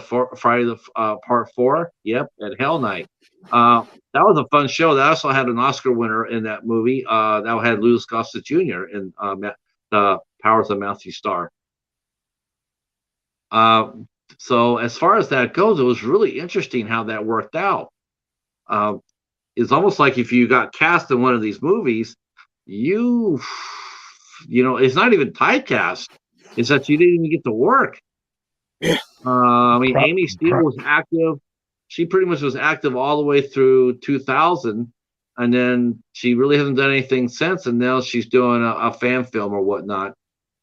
Part 4. Yep, and Hell Night. That was a fun show. That also had an Oscar winner in that movie. That had Louis Gossett Jr. in the Powers of Matthew Starr. So as far as that goes, it was really interesting how that worked out. It's almost like if you got cast in one of these movies, it's not even typecast. It's that you didn't even get to work. Amy Steele was active. She pretty much was active all the way through 2000, and then she really hasn't done anything since. And now she's doing a fan film or whatnot.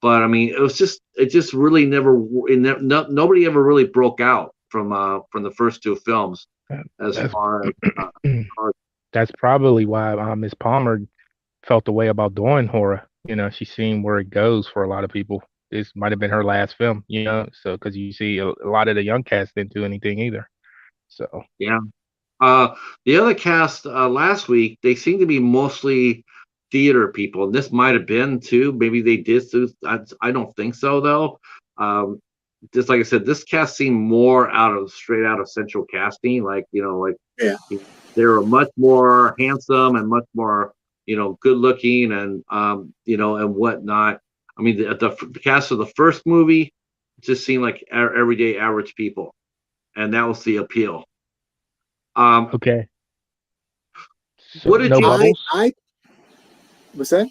But it just really nobody ever really broke out from the first two films. That's probably why Miss Palmer felt the way about doing horror. She's seen where it goes for a lot of people. This might have been her last film, so because you see a lot of the young cast didn't do anything either. So yeah, the other cast last week, they seem to be mostly theater people, and this might have been too. Maybe they did. I don't think so though. Just like I said, this cast seemed more straight out of Central Casting. They were much more handsome and much more good looking and and whatnot. The cast of the first movie just seemed like everyday average people, and that was the appeal. Okay. So what did Bubbles? What's that?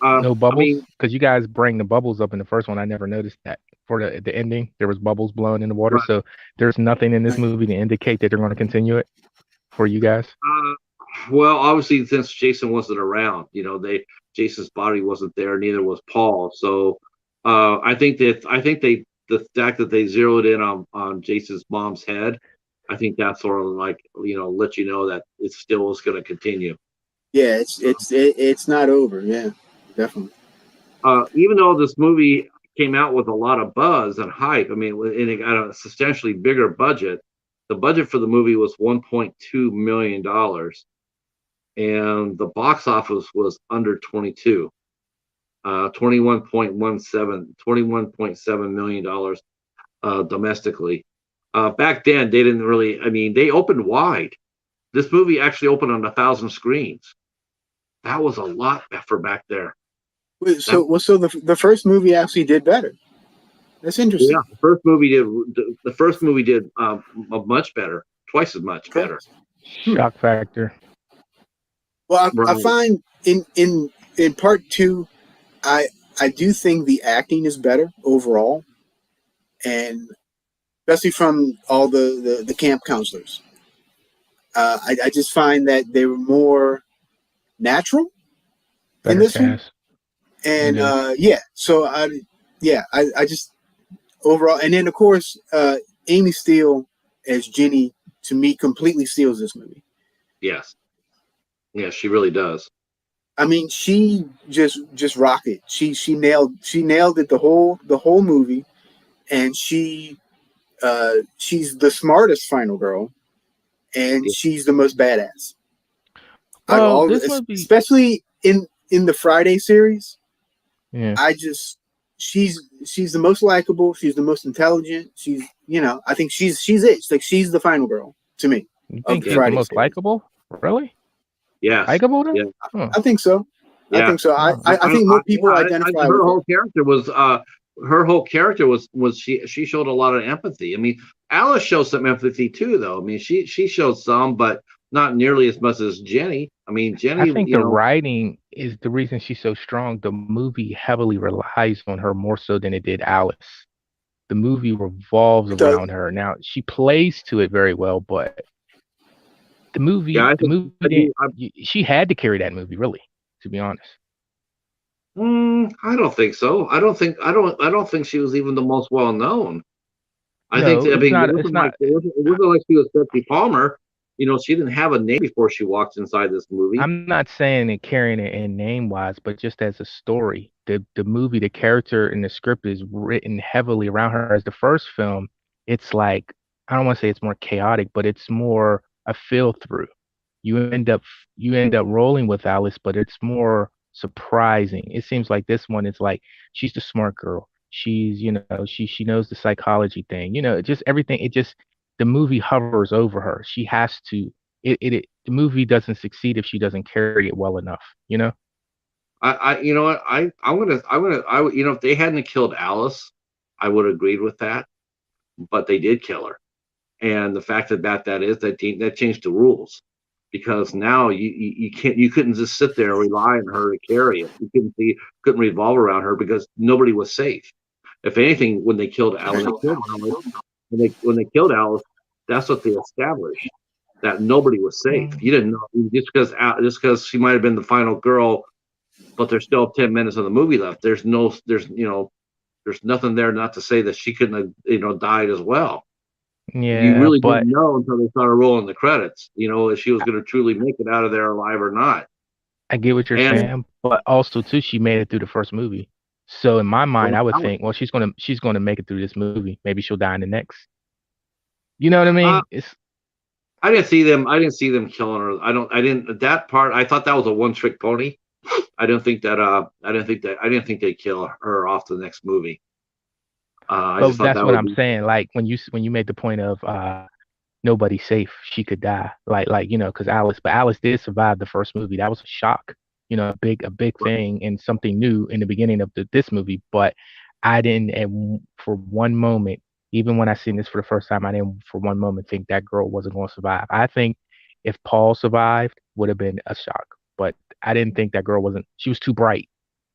No bubbles, because you guys bring the bubbles up in the first one. I never noticed that. For the ending, there was bubbles blowing in the water, right. So there's nothing in this movie to indicate that they're going to continue it for you guys. Well, obviously, since Jason wasn't around, Jason's body wasn't there, neither was Paul. So I think the fact that they zeroed in on Jason's mom's head, I think that's sort of like let you know that it still is going to continue. Yeah, it's not over. Yeah, definitely. Even though this movie came out with a lot of buzz and hype, and it got a substantially bigger budget. The budget for the movie was $1.2 million, and the box office was under 22, $21.7 million domestically. Back then, they didn't really. They opened wide. This movie actually opened on 1,000 screens. That was a lot for back there. So the first movie actually did better. That's interesting. Yeah, the first movie did much better, twice as much better. Shock factor. Well, I find in part 2, I do think the acting is better overall, and especially from all the camp counselors. I just find that they were more natural in this one. And so I just overall, and then of course Amy Steele as Jenny, to me, completely steals this movie. Yes. Yeah, she really does. I mean, she just rocked it. She nailed it the whole movie, and she's the smartest final girl, and Yeah. she's the most badass. Out of Well, all, this movie, especially in the Friday series, yeah, I just she's the most likable. She's the most intelligent. I think she's it. Like she's the final girl to me you of think the Yeah. she's the Friday most series. likable? Really? Yes. Likable then? Yeah. Huh. I think so. I Yeah. think so. I Huh. I, I think more people identify with Her her. whole character was she showed a lot of empathy. I mean, Alice shows some empathy too, though. I mean, she showed some, but not nearly as much as Jenny. I mean, I Jenny, think the writing is the reason she's so strong. The movie heavily relies on her more so than it did Alice. The movie revolves It does. around her. Now she plays to it very well, but yeah, I the think movie didn't. She had to carry that movie, really, to be honest. I don't think so. I don't think she was even the most well known. I think No, that, I it's mean, not. It's not. it wasn't like she was Betsy Palmer. You know, she didn't have a name before she walked inside this movie. I'm not saying it carrying it in name wise, but just as a story, the movie, the character and the script is written heavily around her. As the first film, it's like I don't want to say it's more chaotic, but it's more a feel through. You end up you end up rolling with Alice, but it's more surprising. It seems like this one is like she's the smart girl. She's, she knows the psychology thing. Just everything. It just the movie hovers over her. She has to the movie doesn't succeed if she doesn't carry it well enough, you know? You know what, if they hadn't killed Alice, I would have agreed with that. But they did kill her, and the fact that changed the rules, because now you couldn't just sit there and rely on her to carry it. You couldn't revolve around her because nobody was safe. If anything, when they killed Alice, when they killed Alice, that's what they established, that nobody was safe. Mm. You didn't know, just because she might have been the final girl, but there's still 10 minutes of the movie left. There's nothing there not to say that she couldn't have died as well. You Yeah, really but didn't know until they started rolling the credits, if she was going to truly make it out of there alive or not. I get what you're And saying, but also too, she made it through the first movie. So in my mind, well, I would think, well, she's gonna make it through this movie. Maybe she'll die in the next. You know what I uh, mean? It's I didn't see them killing her. I didn't that part. I thought that was a one trick pony. I didn't think they'd kill her off to the next movie. I just but thought that's that what would I'm be saying. Like when you made the point of nobody's safe, she could die. Like because Alice did survive the first movie. That was a shock. A big thing and something new in the beginning of this movie. But I didn't, and for one moment, even when I seen this for the first time, I didn't for one moment think that girl wasn't going to survive. I think if Paul survived, would have been a shock. But I didn't think that girl wasn't. She was too bright.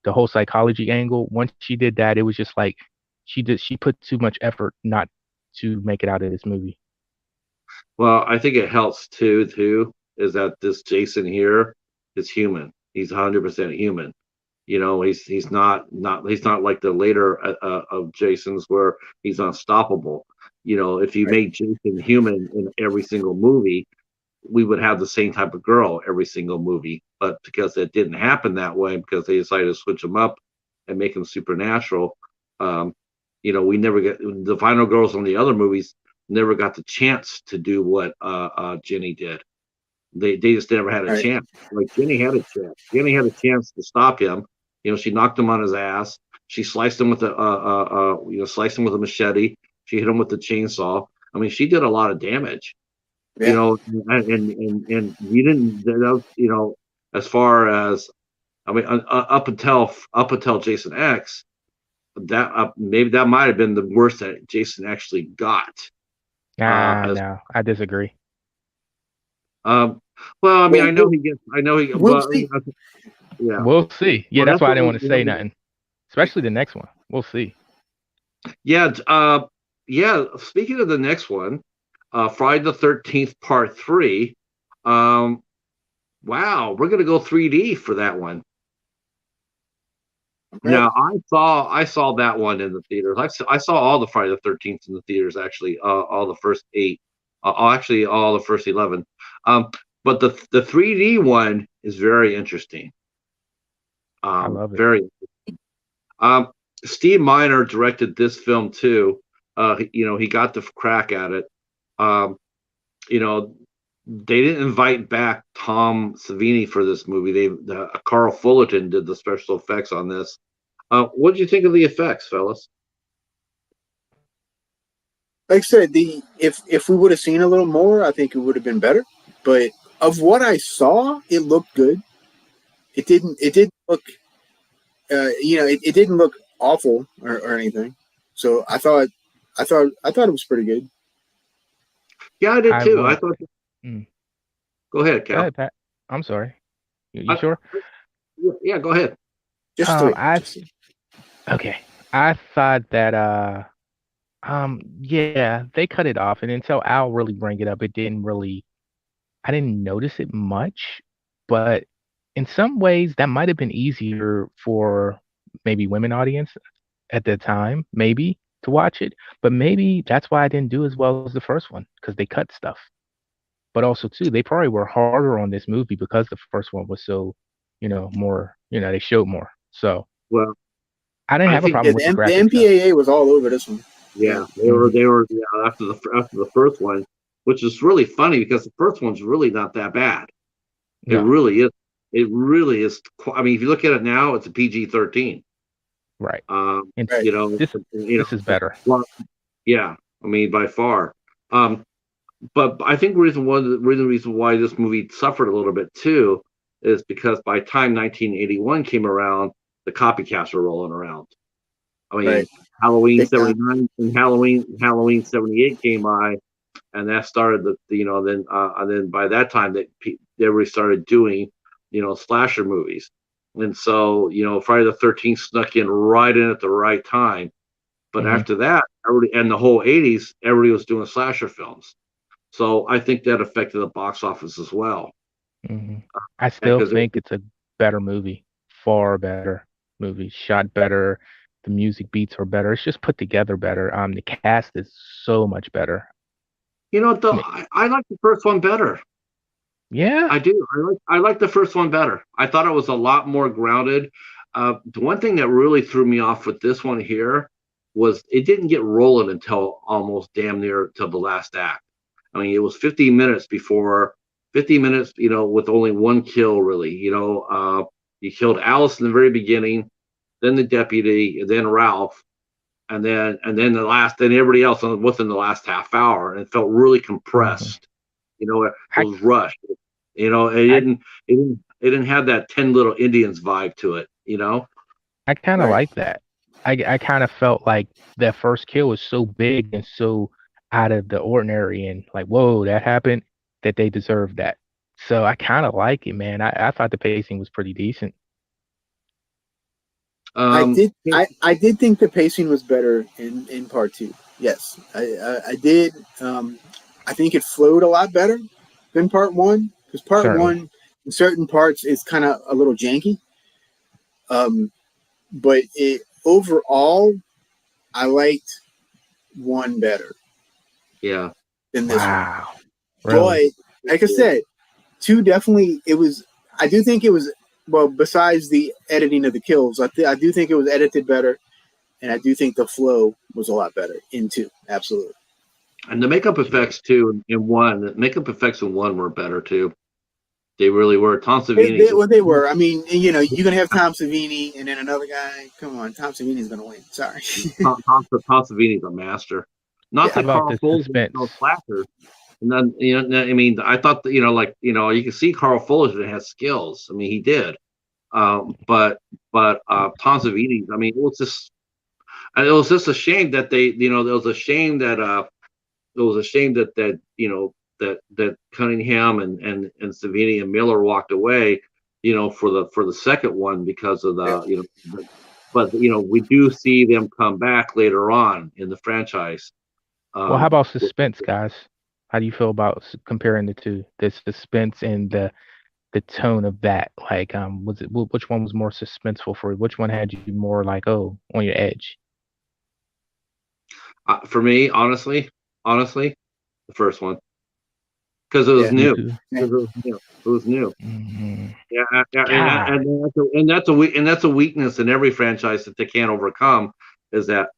The whole psychology angle. Once she did that, it was just like she put too much effort not to make it out of this movie. Well, I think it helps too, is that this Jason here is human. He's 100% human. He's not like the later of Jasons where he's unstoppable. If you Right. made Jason human in every single movie, we would have the same type of girl every single movie. But because it didn't happen that way, because they decided to switch him up and make him supernatural, um, we never get the final girls on the other movies never got the chance to do what Jenny did. They just never had a Right. chance. Like Jenny had a chance. Jenny had a chance to stop him. She knocked him on his ass. She sliced him with sliced him with a machete. She hit him with the chainsaw. I mean, she did a lot of damage. Yeah. And you didn't. As far as I mean, up until Jason X, that maybe that might have been the worst that Jason actually got. As No, I disagree. well, I mean, Well, I know he, we'll well, see. yeah. We'll see. Yeah, Well, that's that's why I what didn't want to say nothing, especially the next one. We'll see. yeah, yeah. Speaking of the next one, Friday the 13th Part 3. Um, wow, we're gonna go 3D for that one. Okay. Now, I saw that one in the theaters. I saw all the Friday the 13th in the theaters. Actually, all the first 8. Actually, all the first 11. Um, But the 3D one is very interesting. I love it. Very. Steve Miner directed this film too. He got the crack at it. Um, you know, they didn't invite back Tom Savini for this movie. Carl Fullerton did the special effects on this. What did you think of the effects, fellas? Like I said, if we would have seen a little more, I think it would have been better. But of what I saw, it looked good. It didn't look it didn't look awful or anything. So I thought it was pretty good. Yeah, I did I too. I will. thought. Mm. Go ahead, Go Cal. ahead, Pat. I'm sorry. You I, sure? yeah, go ahead. Just three. I okay. I thought that yeah, they cut it off, and until Al really bring it up, it didn't really. I didn't notice it much, but in some ways that might have been easier for maybe women audience at the time, maybe to watch it. But maybe that's why I didn't do as well as the first one because they cut stuff. But also too, they probably were harder on this movie because the first one was so, more, they showed more. So Well, I didn't I have a think Yeah, problem with the the graphic stuff. MPAA was all over this one. yeah, Yeah. they were after the first one, which is really funny because the first one's really not that bad. It No, really is. It really is. I mean, if you look at it now, it's a PG-13. right. Um, And Right. you know, this you this is know, better. well, yeah. I mean, by far. Um, but I think the reason why this movie suffered a little bit too is because by the time 1981 came around, the copycats were rolling around. I mean, Right. Halloween Big time. '79 and Halloween '78 came by, and that started then by that time that everybody started doing slasher movies, and so Friday the 13th snuck right in at the right time. But Hmm. after that, everybody and the whole '80s, everybody was doing slasher films. So I think that affected the box office as well. Hmm. I still Because think it's a better movie, far better movie, shot better. The music beats are better. It's just put together better. The cast is so much better. though, I mean, I like the first one better. yeah, I do. I like the first one better. I thought it was a lot more grounded. The one thing that really threw me off with this one here was it didn't get rolling until almost damn near to the last act. I mean, it was 50 minutes before 50 minutes, with only one kill really. You killed Alice in the very beginning, then the deputy, and then Ralph, then everybody else within the last half hour, and it felt really hmm compressed. It I was rushed. I It didn't have that 10 little Indians vibe to it. I kind of Right. like that. I kind of felt like that first kill was so big and so out of the ordinary and like, whoa, that happened, that they deserved that. So I kind of like it, man. I thought the pacing was pretty decent. I Um, did I did think the pacing was better in part two. Yes, I did. I think it flowed a lot better than part one because part Certainly. one in certain parts is kind of a little janky. But overall, I liked one better yeah. than this one. Wow. But Really? like I said, two definitely it was. I do think it was. Well, besides the editing of the kills, I do think it was edited better, and I do think the flow was a lot better in two. Absolutely. And the makeup effects too the makeup effects in one were better too. They really were. Tom Savini just What they were. I mean, you're gonna have Tom Savini and then another guy. Come on, Tom Savini's gonna win. Sorry. Tom Savini's a master. Not How Yeah. that about Carl the Fullerton suspense? no slasher. And then I mean, I thought that, you can see Carl Fullerton has skills. I mean, he did. But Tom Savini, I mean, it was just a shame that that Cunningham and Savini and Miller walked away, for the second one because of Yeah. but we do see them come back later on in the franchise. Well, how Um, about suspense, guys? How do you feel about comparing the two? The suspense and the tone of that. Like, was it which one was more suspenseful for you? Which one had you more like, oh, on your edge? for me, honestly, the first one. because it was Yeah. new. YouTube. Because it was new. Mhm. Yeah, God. and that's a weakness in every franchise that they can't overcome, is that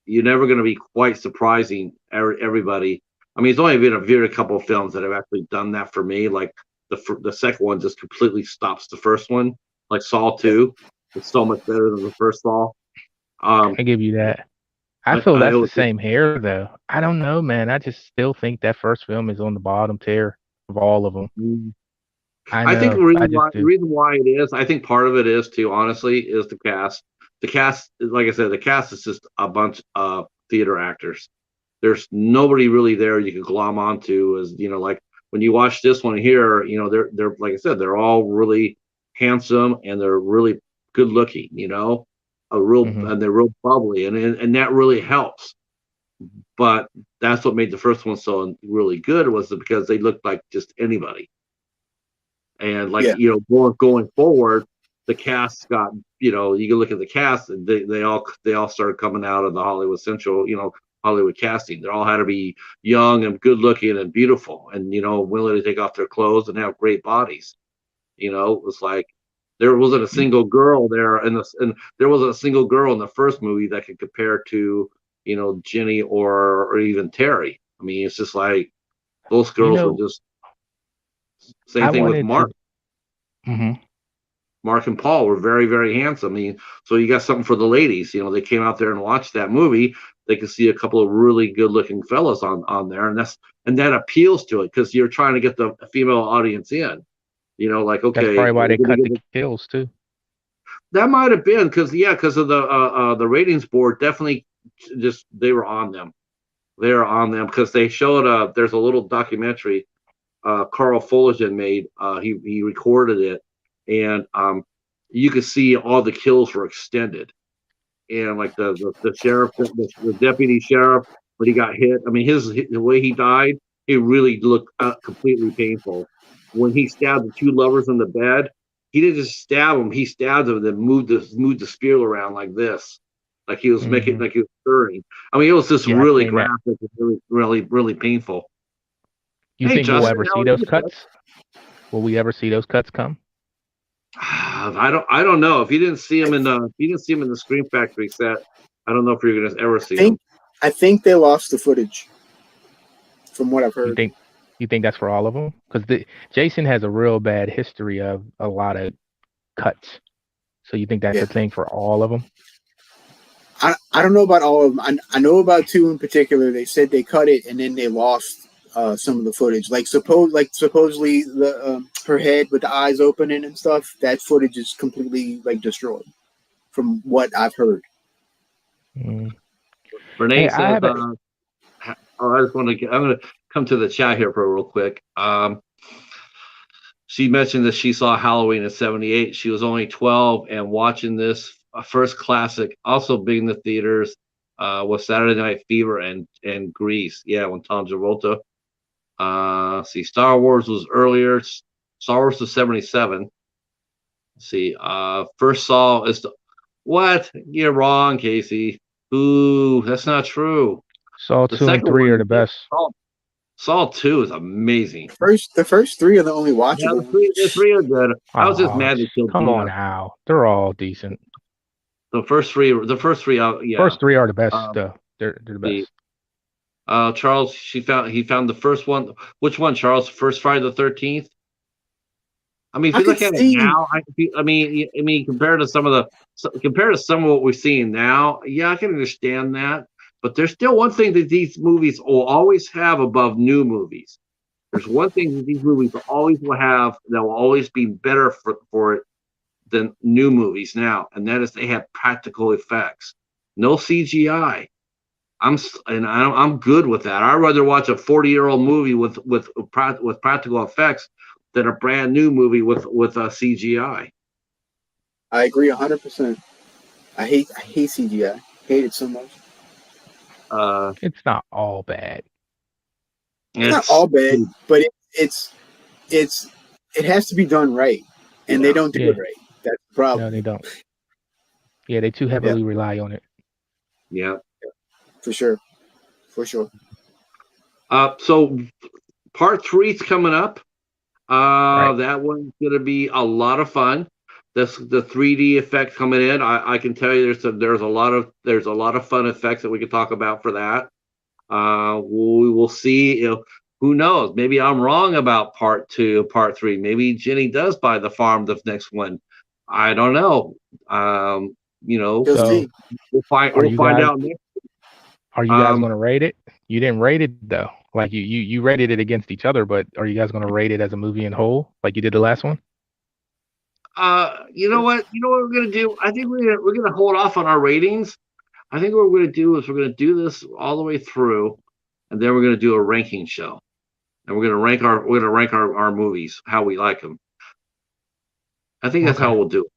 you're never going to be quite surprising everybody. I mean, it's only been a very couple of films that have actually done that for me. Like the second one just completely stops the first one. Like Saw Yeah. 2, it's so much better than the first Saw. Um, I give you that. I I, feel I that's the always, same hair though. I don't know, man. I just still think that first film is on the bottom tier of all of them. I I think know. I just the do. reason why it is, I think part of it is too, honestly, is the cast. The cast, like I said, the cast is just a bunch of theater actors. There's nobody really there you can glom onto. As like when you watch this one here, they're like I said, they're all really handsome and they're really good looking. Mhm. And they're real bubbly, and that really helps. But that's what made the first one so really good, was because they looked like just anybody. And like Yeah. going forward, the cast got you can look at the cast, and they all started coming out of the Hollywood Central, Hollywood casting. They all had to be young and good looking and beautiful, and willing to take off their clothes and have great bodies. It was like there wasn't a single girl there, and there wasn't a single girl in the first movie that could compare to Jenny or even Terry. I mean, it's just like those You girls were know, just I same thing with wanted Mark. to. Mhm. Mark and Paul were very, very handsome. I mean, so you got something for the ladies. They came out there and watched that movie. They could see a couple of really good-looking fellas on there, and that appeals to it, because you're trying to get the female audience in. Like, That's okay, probably why we're they gonna cut give the it. kills too. That might have been because of the ratings board. Definitely, just they were on them. They were on them because they showed. There's a little documentary Carl Fullerton made. He recorded it, and you could see all the kills were extended, and like the sheriff, the deputy sheriff, when he got hit. I mean, the way he died, it really looked completely painful. When he stabbed the two lovers in the bed, he didn't just stab them; he stabbed them and then moved the spear around like this, like he was making, Mhm. like he was stirring. I mean, it was just Yeah, I've really seen that. graphic and really, really, really painful. You Hey, think we'll Justin, ever how see are those you, bud? cuts? Will we ever see those cuts come? I don't know. If you didn't see him in the Scream Factory set, I don't know if you're gonna ever see him. think I think they lost the footage from what I've You heard. think you think that's for all of them? Because Jason has a real bad history of a lot of cuts. So you think that's Yeah. a thing for all of them? I don't know about all of them. I know about two in particular. They said they cut it and then they lost some of the footage. Supposedly the her head with the eyes opening and stuff. That footage is completely like destroyed, from what I've heard. Mm. Renee Hey, I says, have a. I just want to. I'm going to come to the chat here for real quick. She mentioned that she saw Halloween in '78. She was only 12, and watching this first classic, also big in the theaters, was Saturday Night Fever and Grease. Yeah, when Tom Travolta. See, Star Wars was earlier. Star Wars was '77. See, first Saw is the what? You're wrong, Casey. Ooh, that's not true. Saw The 2 and second 3 are one, the best. Saw 2 is amazing. The first three are the only Yeah, watchable ones. the three are good. I was just Oh, mad they killed come on Gina. now. They're all decent. The first three, yeah. First 3 are the best Um, stuff. They're the the best. Charles, he found the first one. Which one, Charles? First Friday the 13th. I mean, if I you could look at it see. now, I mean, compared to some of what we're seeing now, yeah, I can understand that. But there's still one thing that these movies will always have above new movies. There's one thing that these movies always will have that will always be better for it than new movies now, and that is they have practical effects, no CGI. I'm good with that. I'd rather watch a 40-year-old movie with practical effects than a brand new movie with CGI. I agree 100%. I hate CGI. Hate it so much. Uh, It's not all bad. It's not it's all bad, but it's it has to be done right, and they yeah. don't do Yeah. it right. That's the No, they problem. don't. Yeah, they too Yeah, heavily rely on it. Yeah. for sure, for sure. So Part 3's coming up. Right. That one's gonna be a lot of fun. The 3D effect coming in. I can tell you there's a lot of fun effects that we can talk about for that. We will see. Who knows? Maybe I'm wrong about part 2, part 3. Maybe Jenny does buy the farm the next one. I don't know. We'll So see. are We'll you find guys out next. going Um, to rate it? You didn't rate it though. Like you rated it against each other, but are you guys going to rate it as a movie in whole, like you did the last one? you know what? You know what we're gonna do? I think we're gonna hold off on our ratings. I think what we're gonna do is we're gonna do this all the way through, and then we're gonna do a ranking show, and we're gonna rank our movies how we like them. I think that's how Okay. we'll do it.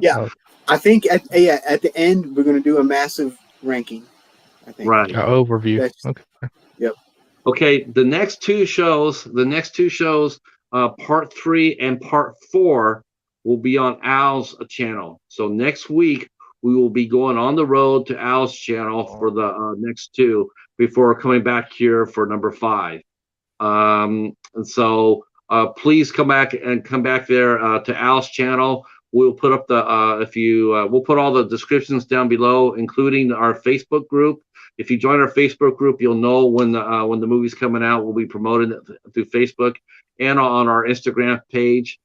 Yeah, Oh, I think at the end we're going to do a massive ranking. I think right. overview. that's Okay. yep. Okay. The next two shows, part 3 and part 4, will be on Al's channel. So next week we will be going on the road to Al's channel for the next two before coming back here for number 5. And so please come back there to Al's channel. We'll put up the if you we'll put all the descriptions down below, including our Facebook group. If you join our Facebook group, you'll know when the movie's coming out. We'll be promoting it through Facebook and on our Instagram page.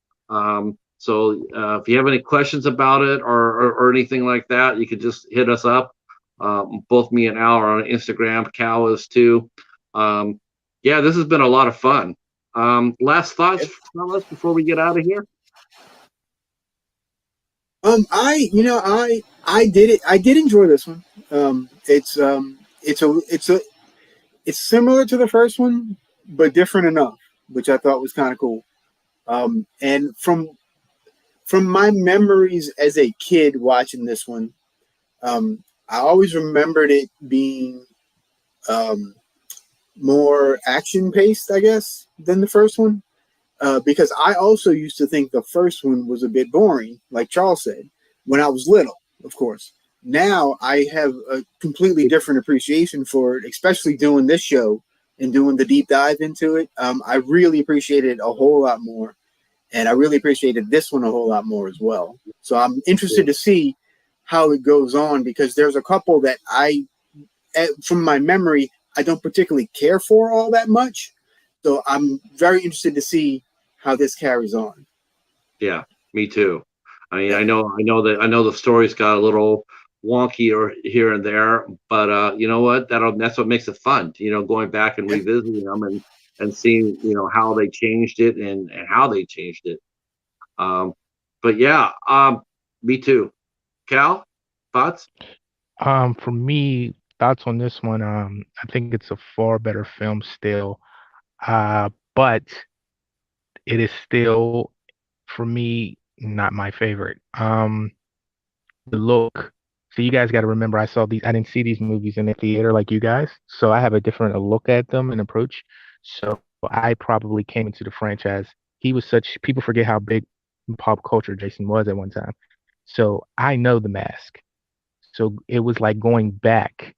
So if you have any questions about it or anything like that, you could just hit us up. Both me and Al are on Instagram. Cal is too. Yeah, this has been a lot of fun. Last thoughts, fellas, before we get out of here? I did enjoy this one. It's similar to the first one, but different enough, which I thought was kind of cool. And from my memories as a kid watching this one, I always remembered it being um, more action paced, I guess, than the first one. Because I also used to think the first one was a bit boring, like Charles said, when I was little, of course. Now I have a completely different appreciation for it, especially doing this show and doing the deep dive into it. I really appreciated it a whole lot more, and I really appreciated this one a whole lot more as well. So I'm interested to see how it goes on because there's a couple that from my memory, I don't particularly care for all that much. So I'm very interested to see how this carries on. Yeah, me too. I mean, Yeah. I know the story's got a little wonky or here and there, but you know what? That's what makes it fun. Going back and Yeah. revisiting them and seeing how they changed it and how they changed it. Um, but yeah, me too. Cal, thoughts? For me, thoughts on this one. I think it's a far better film still. But it is still, for me, not my favorite. The look. So you guys got to remember, I didn't see these movies in the theater like you guys, so I have a different look at them and approach. So I probably came into the franchise. People forget how big in pop culture Jason was at one time. So I know the mask. So it was like going back,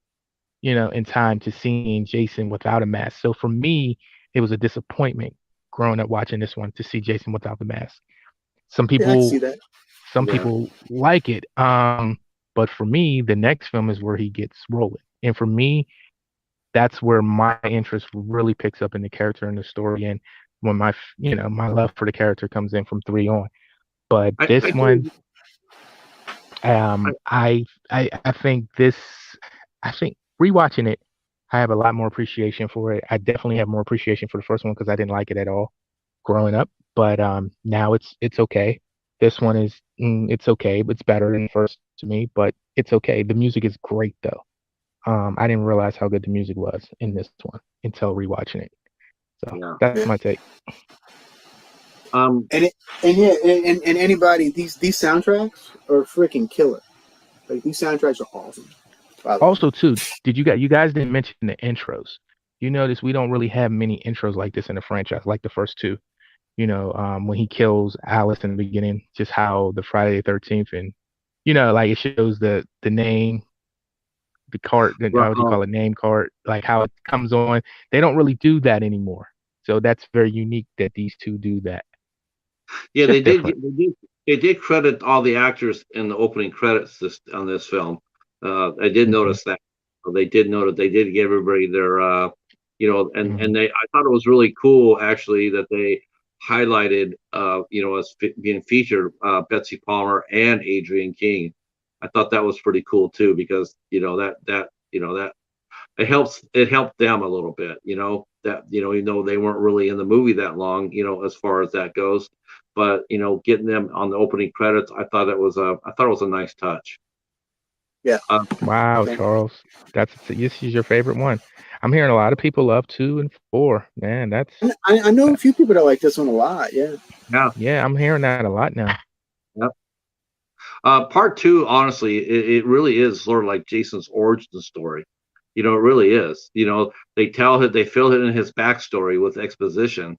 in time to seeing Jason without a mask. So for me, it was a disappointment growing up watching this one to see Jason without the mask. Some Yeah, I can people see that. some Yeah, people like it. But for me, the next film is where he gets rolling. And for me, that's where my interest really picks up in the character and the story and when my love for the character comes in from 3 on. But I, this I one, think I, I think rewatching it, I have a lot more appreciation for it. I definitely have more appreciation for the first one because I didn't like it at all growing up. But now it's okay. This one it's okay. It's better than the first to me, but it's okay. The music is great though. I didn't realize how good the music was in this one until rewatching it. So yeah. that's Yeah. my take. Um, And it, and yeah, and anybody these soundtracks are freaking killer. Like these soundtracks are awesome. By the way. Also, too, you guys didn't mention the intros. You notice we don't really have many intros like this in the franchise, like the first two. When he kills Alice in the beginning, just how the Friday the 13th and like it shows the name the card, what do you call it, name card, like how it comes on. They don't really do that anymore. So that's very unique that these two do that. Yeah, Just different. They did credit all the actors in the opening credits on this film. I did notice that. They did note they did give everybody their, and I thought it was really cool actually that they highlighted, as being featured, Betsy Palmer and Adrienne King. I thought that was pretty cool too because that it helped them a little bit, that even though they weren't really in the movie that long, as far as that goes, but getting them on the opening credits, I thought it was a nice touch. Yeah. Wow, Charles, this is your favorite one. I'm hearing a lot of people love 2 and 4. Man, that's I know a few people that like this one a lot. Yeah. Yeah, I'm hearing that a lot now. Yep. Part 2, honestly, it really is sort of like Jason's origin story. It really is. They fill it in his backstory with exposition,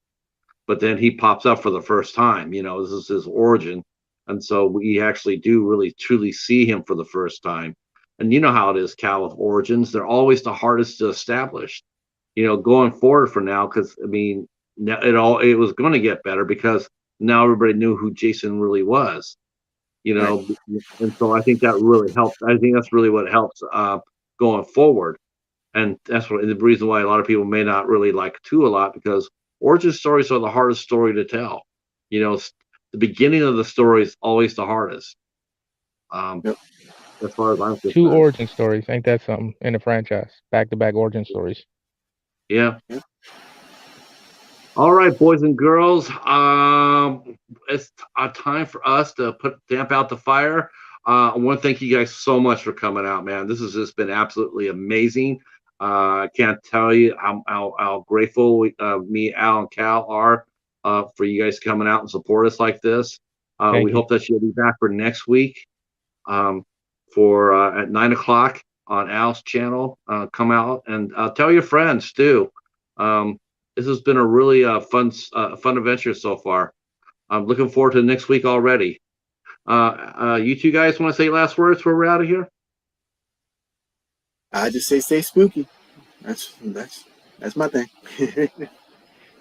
but then he pops up for the first time. This is his origin, and so we actually do really truly see him for the first time. And you know how it is, Cal, with origins; they're always the hardest to establish. Going forward for now, because now it was going to get better because now everybody knew who Jason really was. Right. And so I think that really helps. I think that's really what helps going forward, and that's the reason why a lot of people may not really like 2 a lot, because origin stories are the hardest story to tell. The beginning of the story is always the hardest. Yep. As far as I'm 2 concerned. origin stories, ain't that something in the franchise? Back-to-back origin stories. Yeah. Yeah. All right, boys and girls. It's time for us to damp out the fire. I want to thank you guys so much for coming out, man. This has just been absolutely amazing. I can't tell you how grateful me, Al, and Cal are for you guys coming out and support us like this. Thank We you. hope that you'll be back for next week for at 9 o'clock on Al's channel. Come out and tell your friends too. This has been a really fun adventure so far. I'm looking forward to next week already. You two guys want to say last words before we're out of here? I just say stay spooky. That's my thing.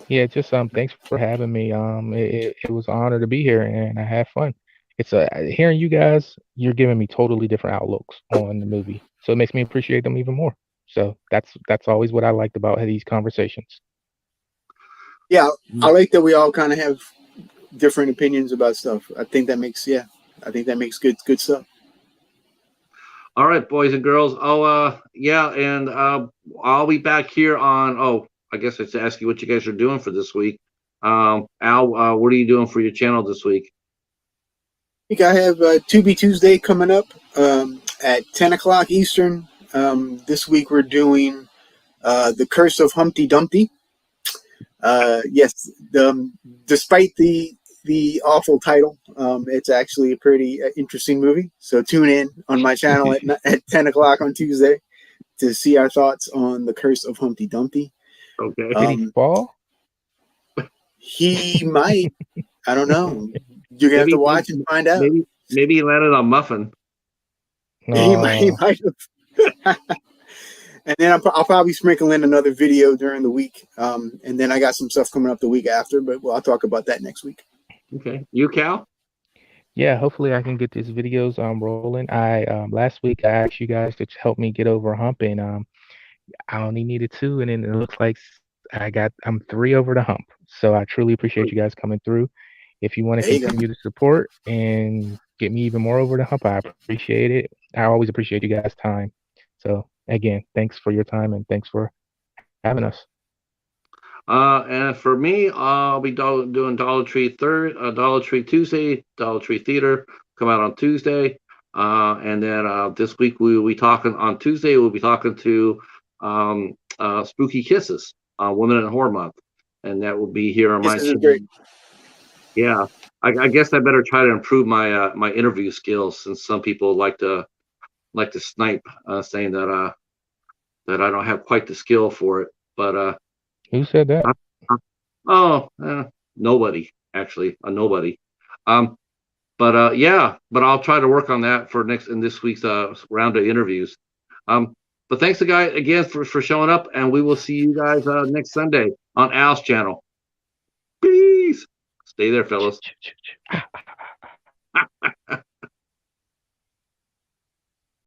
Yeah, just thanks for having me. It was an honor to be here, and I had fun. It's hearing you guys. You're giving me totally different outlooks on the movie, so it makes me appreciate them even more. So that's always what I liked about these conversations. Yeah, I like that we all kind of have different opinions about stuff. I think that makes good stuff. All right, boys and girls. Oh, yeah, and I'll be back here on. Oh, I guess I should ask you what you guys are doing for this week. Al, what are you doing for your channel this week? I think I have Tubi Tuesday coming up at 10 o'clock Eastern. This week we're doing The Curse of Humpty Dumpty. Yes, despite the awful title, it's actually a pretty interesting movie. So tune in on my channel at 10 o'clock on Tuesday to see our thoughts on The Curse of Humpty Dumpty. Okay. Did he fall? He might. I don't know. You're gonna have to watch and find out. Maybe he landed on Muffin. He might have. And then I'll probably sprinkle in another video during the week. And then I got some stuff coming up the week after, but I'll talk about that next week. Okay. You, Cal? Yeah, hopefully I can get these videos rolling. I last week I asked you guys to help me get over a hump, and I only needed 2, and then it looks like I'm 3 over the hump. So I truly appreciate you guys coming through. If you want to continue to support and get me even more over the hump, I appreciate it. I always appreciate you guys' time. So again, thanks for your time and thanks for having us. And for me, I'll be doing Dollar Tree Tuesday, Dollar Tree Theater come out on Tuesday. And then this week we will be talking on Tuesday. We'll be talking to Spooky Kisses, Women in Horror Month, and that will be here on my channel. Great. Yeah, I guess I better try to improve my my interview skills, since some people like to snipe, saying that that I don't have quite the skill for it. But who said that? Nobody, actually, nobody. But yeah, but I'll try to work on that for this week's round of interviews. But thanks again for showing up, and we will see you guys next Sunday on Al's channel. Peace. Stay there, fellas.